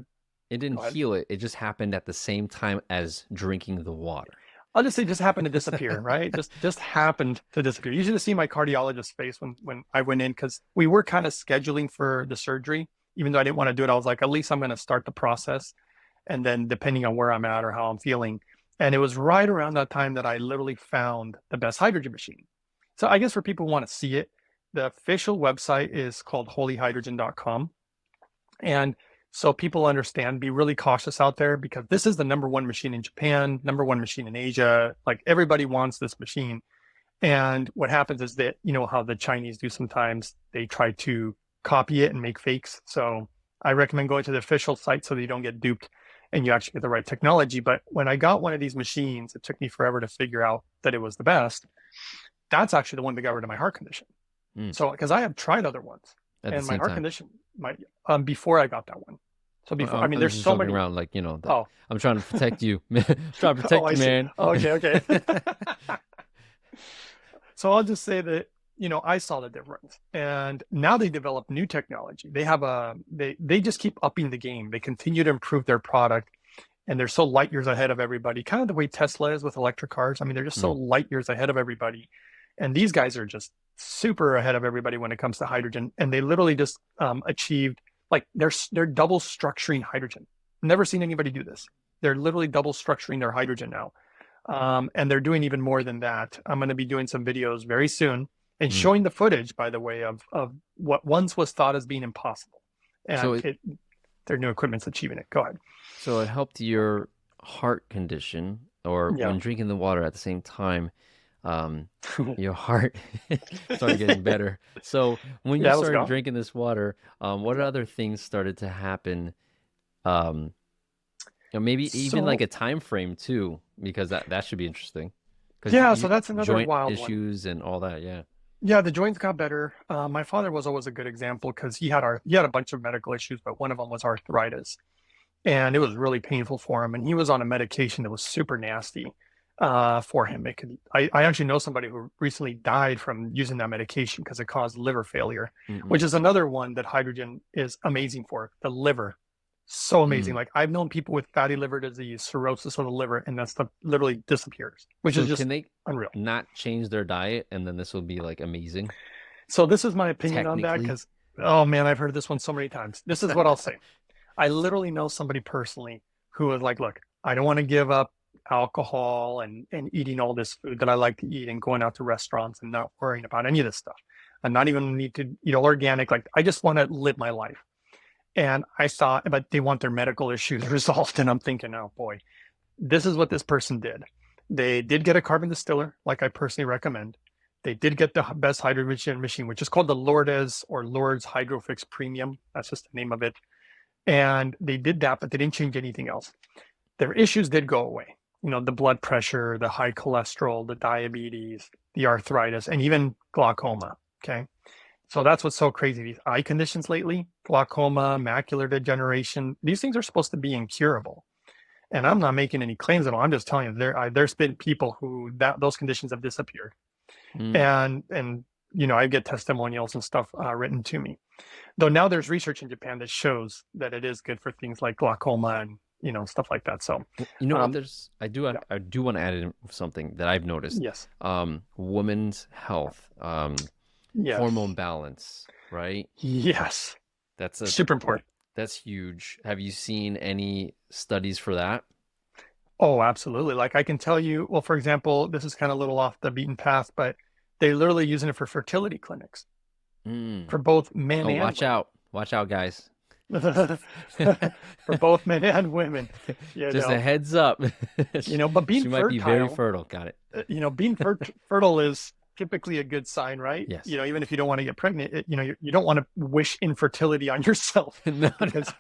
it didn't Go ahead. heal it. It just happened at the same time as drinking the water. I'll just say just happened to disappear, right? Just happened to disappear. You should have seen my cardiologist's face when I went in, because we were kind of scheduling for the surgery. Even though I didn't want to do it, I was like, at least I'm going to start the process, and then depending on where I'm at or how I'm feeling. And it was right around that time that I literally found the best hydrogen machine. So I guess for people who want to see it, the official website is called holyhydrogen.com. And so people understand, be really cautious out there, because this is the number one machine in Japan, number one machine in Asia. Like everybody wants this machine. And what happens is that, how the Chinese do sometimes, they try to copy it and make fakes. So I recommend going to the official site so that you don't get duped and you actually get the right technology. But when I got one of these machines, it took me forever to figure out that it was the best. That's actually the one that got rid of my heart condition. Mm. So, because I have tried other ones, At the and my same heart time. condition, before I got that one. So before, I mean, I'm there's just so joking many. around, like, Oh, I'm trying to protect you. Trying to oh, protect I you, see. man. Okay, okay. So I'll just say that, I saw the difference. And now they develop new technology. They just keep upping the game. They continue to improve their product, and they're so light years ahead of everybody, kind of the way Tesla is with electric cars. I mean, they're just so Mm. light years ahead of everybody. And these guys are just super ahead of everybody when it comes to hydrogen. And they literally just achieved, like, they're double structuring hydrogen. Never seen anybody do this. They're literally double structuring their hydrogen now. And they're doing even more than that. I'm going to be doing some videos very soon and Mm. showing the footage, by the way, of what once was thought as being impossible. So And their new equipment's achieving it. Go ahead. so it helped your heart condition, or Yeah. when drinking the water at the same time, your heart started getting better. So when you Yeah, let's started go. drinking this water, what Yeah. other things started to happen? Um, maybe even like So, a time frame too, because that should be interesting. Because yeah, so you that's another joint wild one. issues and all that, yeah. Yeah, the joints got better. My father was always a good example, because he had a bunch of medical issues, but one of them was arthritis. and it was really painful for him. And he was on a medication that was super nasty for him. I actually know somebody who recently died from using that medication because it caused liver failure, Mm-mm. which is another one that hydrogen is amazing for, the liver. So amazing. Mm. Like I've known people with fatty liver disease, cirrhosis of the liver, and that stuff literally disappears, which is So just can they unreal. not change their diet and then this will be like amazing? So this is my opinion on that Technically. because, oh man, I've heard this one so many times. This is what I'll say. I literally know somebody personally who was like, look, I don't want to give up alcohol and eating all this food that I like to eat and going out to restaurants and not worrying about any of this stuff. And not even need to eat all organic. Like I just want to live my life. And I saw, but they want their medical issues resolved. And I'm thinking, oh boy, this is what this person did. They did get a carbon distiller, like I personally recommend. They did get the best hydrogen machine, which is called the Lourdes or Lourdes Hydrofix Premium. That's just the name of it. And they did that, but they didn't change anything else. Their issues did go away. You know, the blood pressure, the high cholesterol, the diabetes, the arthritis, and even glaucoma. Okay. So that's what's so crazy. These eye conditions lately, glaucoma, macular degeneration, these things are supposed to be incurable. And I'm not making any claims at all. I'm just telling you, there's been people who those conditions have disappeared. Mm. And you know, I get testimonials and stuff written to me. Though now there's research in Japan that shows that it is good for things like glaucoma and you know stuff like that. So, You know what? um, There's yeah, I do want to add in something that I've noticed. yes, Women's health, hormone yes, balance, right? yes, That's a super important. that's huge. Have you seen any studies for that? Oh, absolutely. Like I can tell you, well, for example, this is kind of a little off the beaten path, but they're literally using it for fertility clinics Mm. for both men Oh, and watch women. out. Watch out, guys. For both men and women, you Just a know, heads up. but being She might be very fertile, fertile. Got it. being fertile is typically a good sign, right? You Yes. know, even if you don't want to get pregnant, you don't want to wish infertility on yourself No, no. because,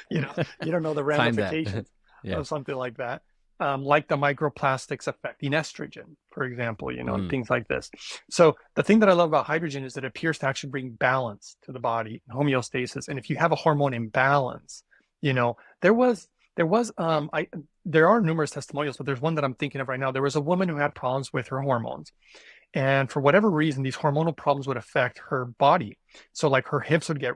you don't know the Time that. ramifications Yeah. of something like that. Like the microplastics affecting estrogen, for example, and Mm. things like this. So the thing that I love about hydrogen is that it appears to actually bring balance to the body, homeostasis. And if you have a hormone imbalance, you know, there was there are numerous testimonials, but there's one that I'm thinking of right now. There was a woman who had problems with her hormones. And for whatever reason, these hormonal problems would affect her body. So like her hips would get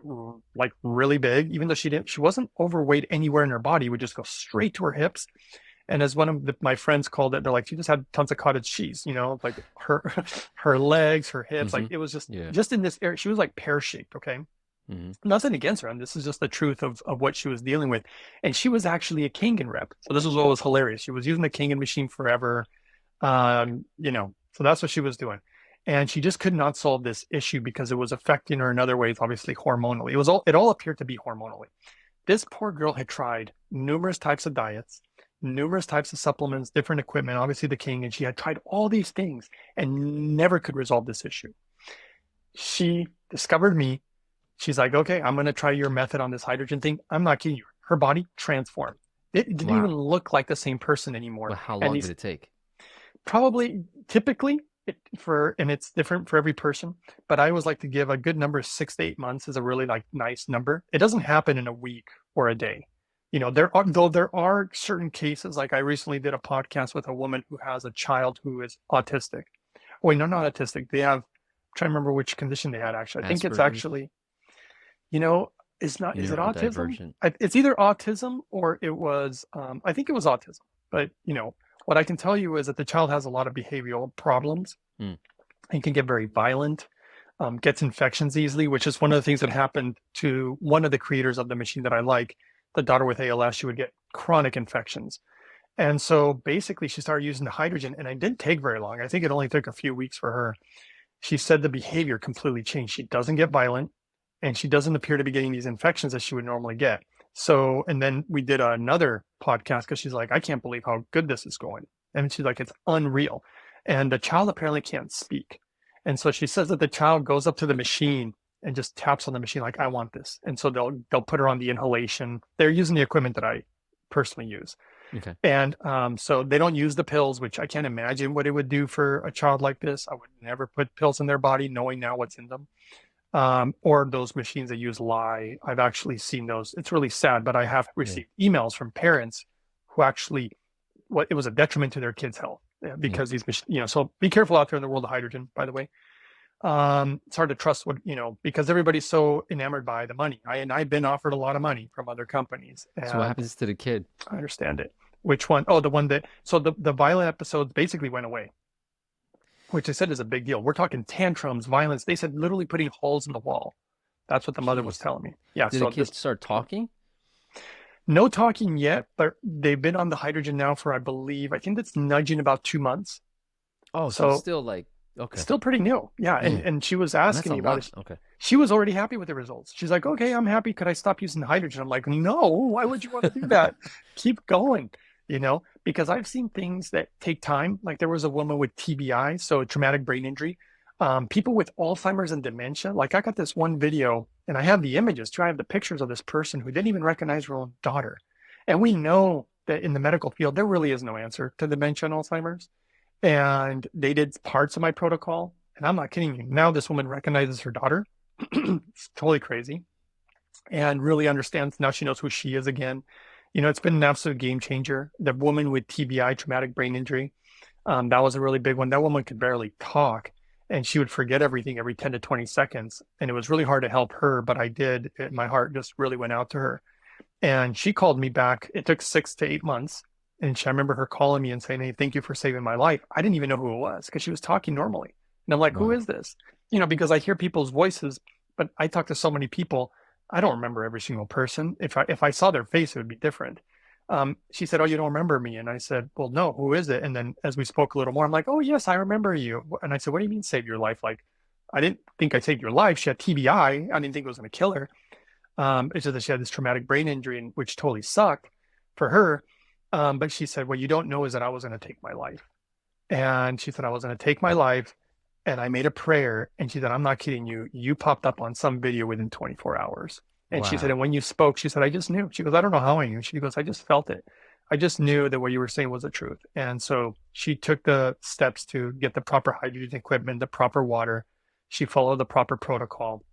like really big, even though she wasn't overweight anywhere in her body, it would just go straight to her hips. And as one of my friends called it, they're like, she just had tons of cottage cheese, like her her legs, her hips, like Hmm. it was just Yeah. just in this area. She was like pear shaped. Okay, Hmm. nothing against her, and this is just the truth of what she was dealing with. And she was actually a Kangen rep. So this was what was hilarious. She was using the Kangen machine forever. So that's what she was doing. And she just could not solve this issue because it was affecting her in other ways, obviously hormonally. It all appeared to be hormonally. This poor girl had tried numerous types of diets, numerous types of supplements, different equipment, obviously the king, and she had tried all these things and never could resolve this issue. She discovered me. She's like, okay, I'm going to try your method on this hydrogen thing. I'm not kidding you. Her body transformed. It didn't even Wow. look like the same person anymore. Well, how And long did these it take? probably typically and it's different for every person, but I always like to give a good number. 6 to 8 months is a really like nice number. It doesn't happen in a week or a day. There are certain cases, like I recently did a podcast with a woman who has a child who is autistic. Wait, no, not autistic. They have, I'm trying to remember which condition they had actually. I think it's Asperger's, actually, you know, it's not, is it autism? neurodivergent. It's either autism or it was, I think it was autism. But, what I can tell you is that the child has a lot of behavioral problems Mm. and can get very violent, gets infections easily, which is one of the things that happened to one of the creators of the machine that I like, the daughter with ALS. She would get chronic infections. And so basically she started using the hydrogen, and it didn't take very long. I think it only took a few weeks for her. She said the behavior completely changed. She doesn't get violent, and she doesn't appear to be getting these infections that she would normally get. So, and then we did another podcast because she's like, I can't believe how good this is going. And she's like, it's unreal. And the child apparently can't speak. And so she says that the child goes up to the machine and just taps on the machine like, I want this. And so they'll put her on the inhalation. They're using the equipment that I personally use. Okay. And so they don't use the pills, which I can't imagine what it would do for a child like this. I would never put pills in their body knowing now what's in them. or those machines that use lye. I've actually seen those. It's really sad, but I have received emails from parents who actually, it was a detriment to their kids' health because these, so be careful out there in the world of hydrogen, by the way. It's hard to trust because everybody's so enamored by the money. I've been offered a lot of money from other companies. So what happens to the kid? I understand it. Which one? Oh, the one that, so the violent episodes basically went away, which they said is a big deal. We're talking tantrums, violence. They said literally putting holes in the wall. That's what the mother was telling me. Yeah. Did the kids start talking? No talking yet, but they've been on the hydrogen now for, I think that's nudging about 2 months. Oh, so it's still like, okay. Still pretty new. Yeah. And she was asking me about it. Okay. She was already happy with the results. She's like, okay, I'm happy. Could I stop using the hydrogen? I'm like, no, why would you want to do that? Keep going, because I've seen things that take time. Like there was a woman with TBI, so traumatic brain injury. People with Alzheimer's and dementia. Like I got this one video and I have the images too. I have the pictures of this person who didn't even recognize her own daughter. And we know that in the medical field, there really is no answer to dementia and Alzheimer's. And they did parts of my protocol. And I'm not kidding you. Now this woman recognizes her daughter. It's totally crazy. And really understands. Now she knows who she is again. It's been an absolute game changer. The woman with TBI, traumatic brain injury, that was a really big one. That woman could barely talk. And she would forget everything every 10 to 20 seconds. And it was really hard to help her, but I did. My heart just really went out to her. And she called me back. It took 6 to 8 months. And I remember her calling me and saying, hey, thank you for saving my life. I didn't even know who it was because she was talking normally. And I'm like, who is this? Because I hear people's voices, but I talk to so many people. I don't remember every single person. If I saw their face, it would be different. She said, oh, you don't remember me? And I said, well, no, who is it? And then as we spoke a little more, I'm like, oh, yes, I remember you. And I said, what do you mean save your life? Like, I didn't think I saved your life. She had TBI. I didn't think it was going to kill her. It's just that she had this traumatic brain injury, which totally sucked for her. But she said, what you don't know is that I was going to take my life. And she said, I was going to take my life. And I made a prayer. And she said, I'm not kidding you. You popped up on some video within 24 hours. And she said, and when you spoke, she said, I just knew. She goes, I don't know how I knew. She goes, I just felt it. I just knew that what you were saying was the truth. And so she took the steps to get the proper hydrogen equipment, the proper water. She followed the proper protocol.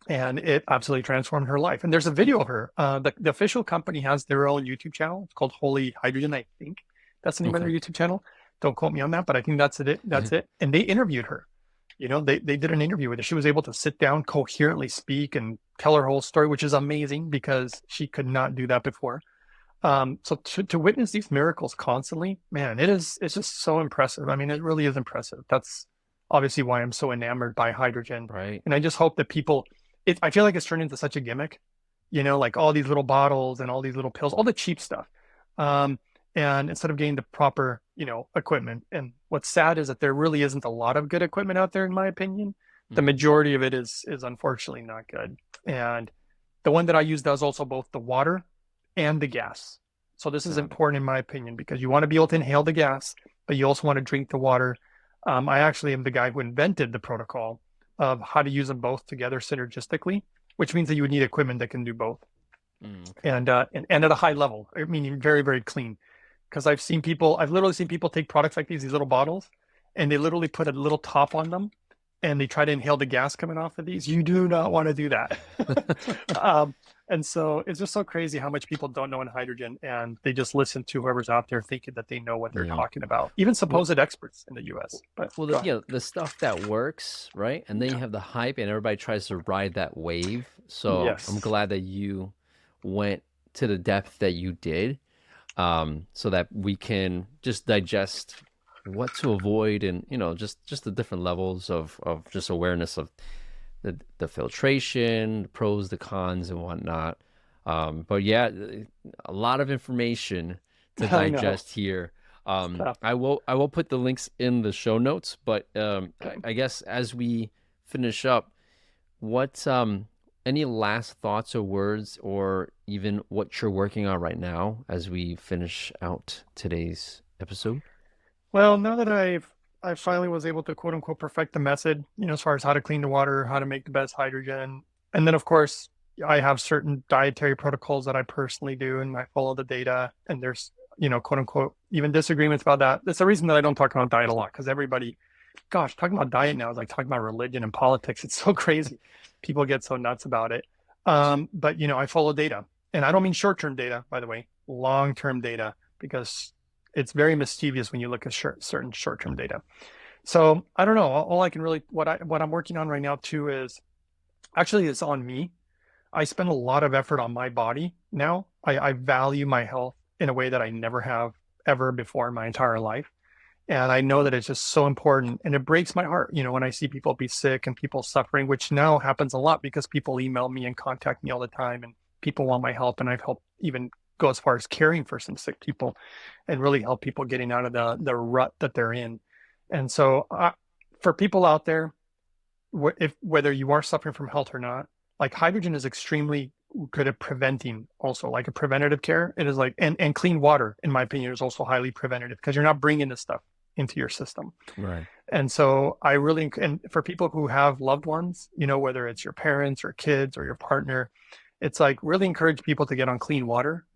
And it absolutely transformed her life. And there's a video of her. The official company has their own YouTube channel. It's called Holy Hydrogen, I think. That's the name of their YouTube channel. Don't quote me on that, but I think that's it. That's it. And they interviewed her. They did an interview with her. She was able to sit down, coherently speak, and tell her whole story, which is amazing because she could not do that before. So to witness these miracles constantly, man, it's just so impressive. I mean, it really is impressive. That's obviously why I'm so enamored by hydrogen. Right. And I just hope that people, I feel like it's turned into such a gimmick, like all these little bottles and all these little pills, all the cheap stuff. And instead of getting the proper, equipment. And what's sad is that there really isn't a lot of good equipment out there, in my opinion. The majority of it is unfortunately not good. And the one that I use does also both the water and the gas. So this is important in my opinion, because you want to be able to inhale the gas, but you also want to drink the water. I actually am the guy who invented the protocol of how to use them both together synergistically, which means that you would need equipment that can do both. And at a high level, meaning very, very clean. Because I've literally seen people take products like these little bottles, and they literally put a little top on them, and they try to inhale the gas coming off of these. You do not want to do that. And so it's just so crazy how much people don't know in hydrogen, and they just listen to whoever's out there thinking that they know what they're talking about, even supposed experts in the US. But the stuff that works, right? And then you have the hype, and everybody tries to ride that wave. So I'm glad that you went to the depth that you did, so that we can just digest what to avoid, and just the different levels of just awareness of the filtration, the pros, the cons, and whatnot. But yeah, a lot of information to digest here. I will put the links in the show notes, but I guess as we finish up, what any last thoughts or words, or even what you're working on right now as we finish out today's episode? Well, now that I finally was able to quote unquote perfect the method, as far as how to clean the water, how to make the best hydrogen. And then of course I have certain dietary protocols that I personally do, and I follow the data, and there's, quote unquote, even disagreements about that. That's the reason that I don't talk about diet a lot, because everybody, gosh, talking about diet now is like talking about religion and politics. It's so crazy. People get so nuts about it. But I follow data, and I don't mean short-term data, by the way, long-term data, because it's very mischievous when you look at certain short-term data. So I don't know. All I can really, what I'm working on right now too is actually it's on me. I spend a lot of effort on my body now. I value my health in a way that I never have ever before in my entire life. And I know that it's just so important, and it breaks my heart, when I see people be sick and people suffering, which now happens a lot because people email me and contact me all the time, and people want my help. And I've helped even go as far as caring for some sick people and really help people getting out of the rut that they're in. And so for people out there, whether you are suffering from health or not, like hydrogen is extremely good at preventing, also like a preventative care. It is like, and clean water, in my opinion, is also highly preventative because you're not bringing this stuff into your system. Right. And so and for people who have loved ones, whether it's your parents or kids or your partner, it's like really encourage people to get on clean water.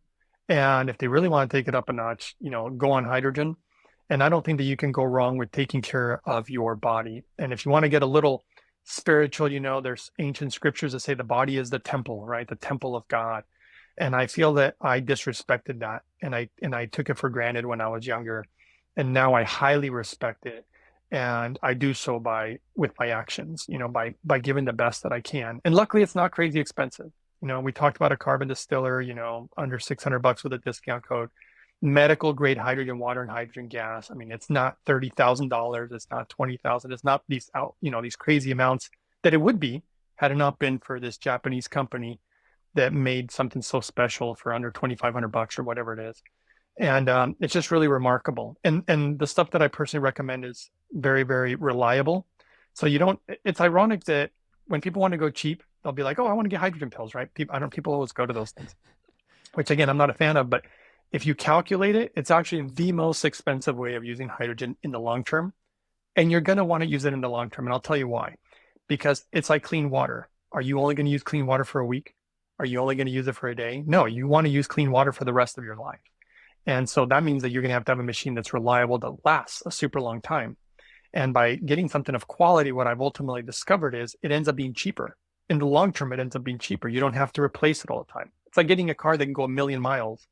And if they really want to take it up a notch, go on hydrogen. And I don't think that you can go wrong with taking care of your body. And if you want to get a little spiritual, there's ancient scriptures that say the body is the temple, right? The temple of God. And I feel that I disrespected that, and I took it for granted when I was younger. And now I highly respect it. And I do so with my actions, by giving the best that I can. And luckily it's not crazy expensive. We talked about a carbon distiller, under $600 with a discount code. Medical grade hydrogen water and hydrogen gas. I mean, it's not $30,000. It's not $20,000. It's not these crazy amounts that it would be had it not been for this Japanese company that made something so special for under $2,500 or whatever it is. And it's just really remarkable. And the stuff that I personally recommend is very, very reliable. So it's ironic that when people want to go cheap, they'll be like, oh, I want to get hydrogen pills, right? People always go to those things, which again, I'm not a fan of, but if you calculate it, it's actually the most expensive way of using hydrogen in the long term. And you're going to want to use it in the long term. And I'll tell you why. Because it's like clean water. Are you only going to use clean water for a week? Are you only going to use it for a day? No, you want to use clean water for the rest of your life. And so that means that you're going to have a machine that's reliable, that lasts a super long time. And by getting something of quality, what I've ultimately discovered is it ends up being cheaper. In the long term, it ends up being cheaper. You don't have to replace it all the time. It's like getting a car that can go 1,000,000 miles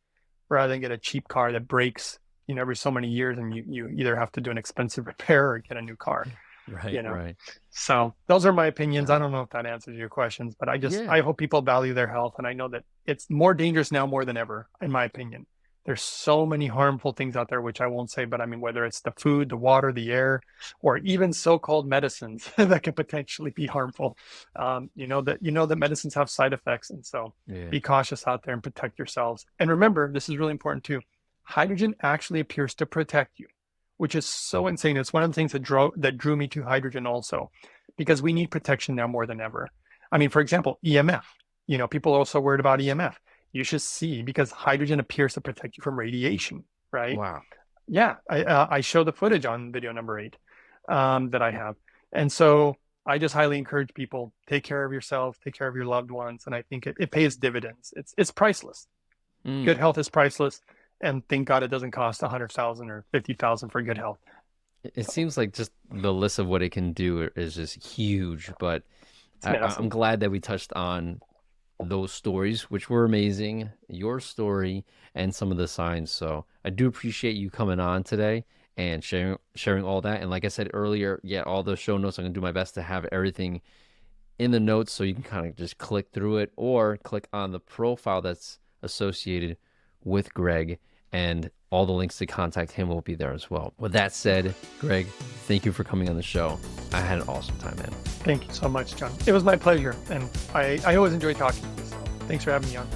rather than get a cheap car that breaks, every so many years, and you either have to do an expensive repair or get a new car. Right. Right. So those are my opinions. I don't know if that answers your questions, but I hope people value their health. And I know that it's more dangerous now more than ever, in my opinion. There's so many harmful things out there, which I won't say, but I mean, whether it's the food, the water, the air, or even so-called medicines that could potentially be harmful. That medicines have side effects. And so be cautious out there and protect yourselves. And remember, this is really important too. Hydrogen actually appears to protect you, which is so insane. It's one of the things that drew me to hydrogen also, because we need protection now more than ever. I mean, for example, EMF, people are also worried about EMF. You should see, because hydrogen appears to protect you from radiation, right? Wow. Yeah, I show the footage on video number 8 that I have. And so I just highly encourage people, take care of yourself, take care of your loved ones. And I think it pays dividends. It's priceless. Good health is priceless. And thank God it doesn't cost $100,000 or $50,000 for good health. It seems like just the list of what it can do is just huge, but I'm glad that we touched on those stories, which were amazing, your story, and some of the signs. So I do appreciate you coming on today and sharing all that. And like I said earlier, all the show notes, I'm gonna do my best to have everything in the notes so you can kind of just click through it or click on the profile that's associated with Greg, and all the links to contact him will be there as well. With that said, Greg, thank you for coming on the show. I had an awesome time, man. Thank you so much, John. It was my pleasure. And I always enjoy talking to you. So thanks for having me on.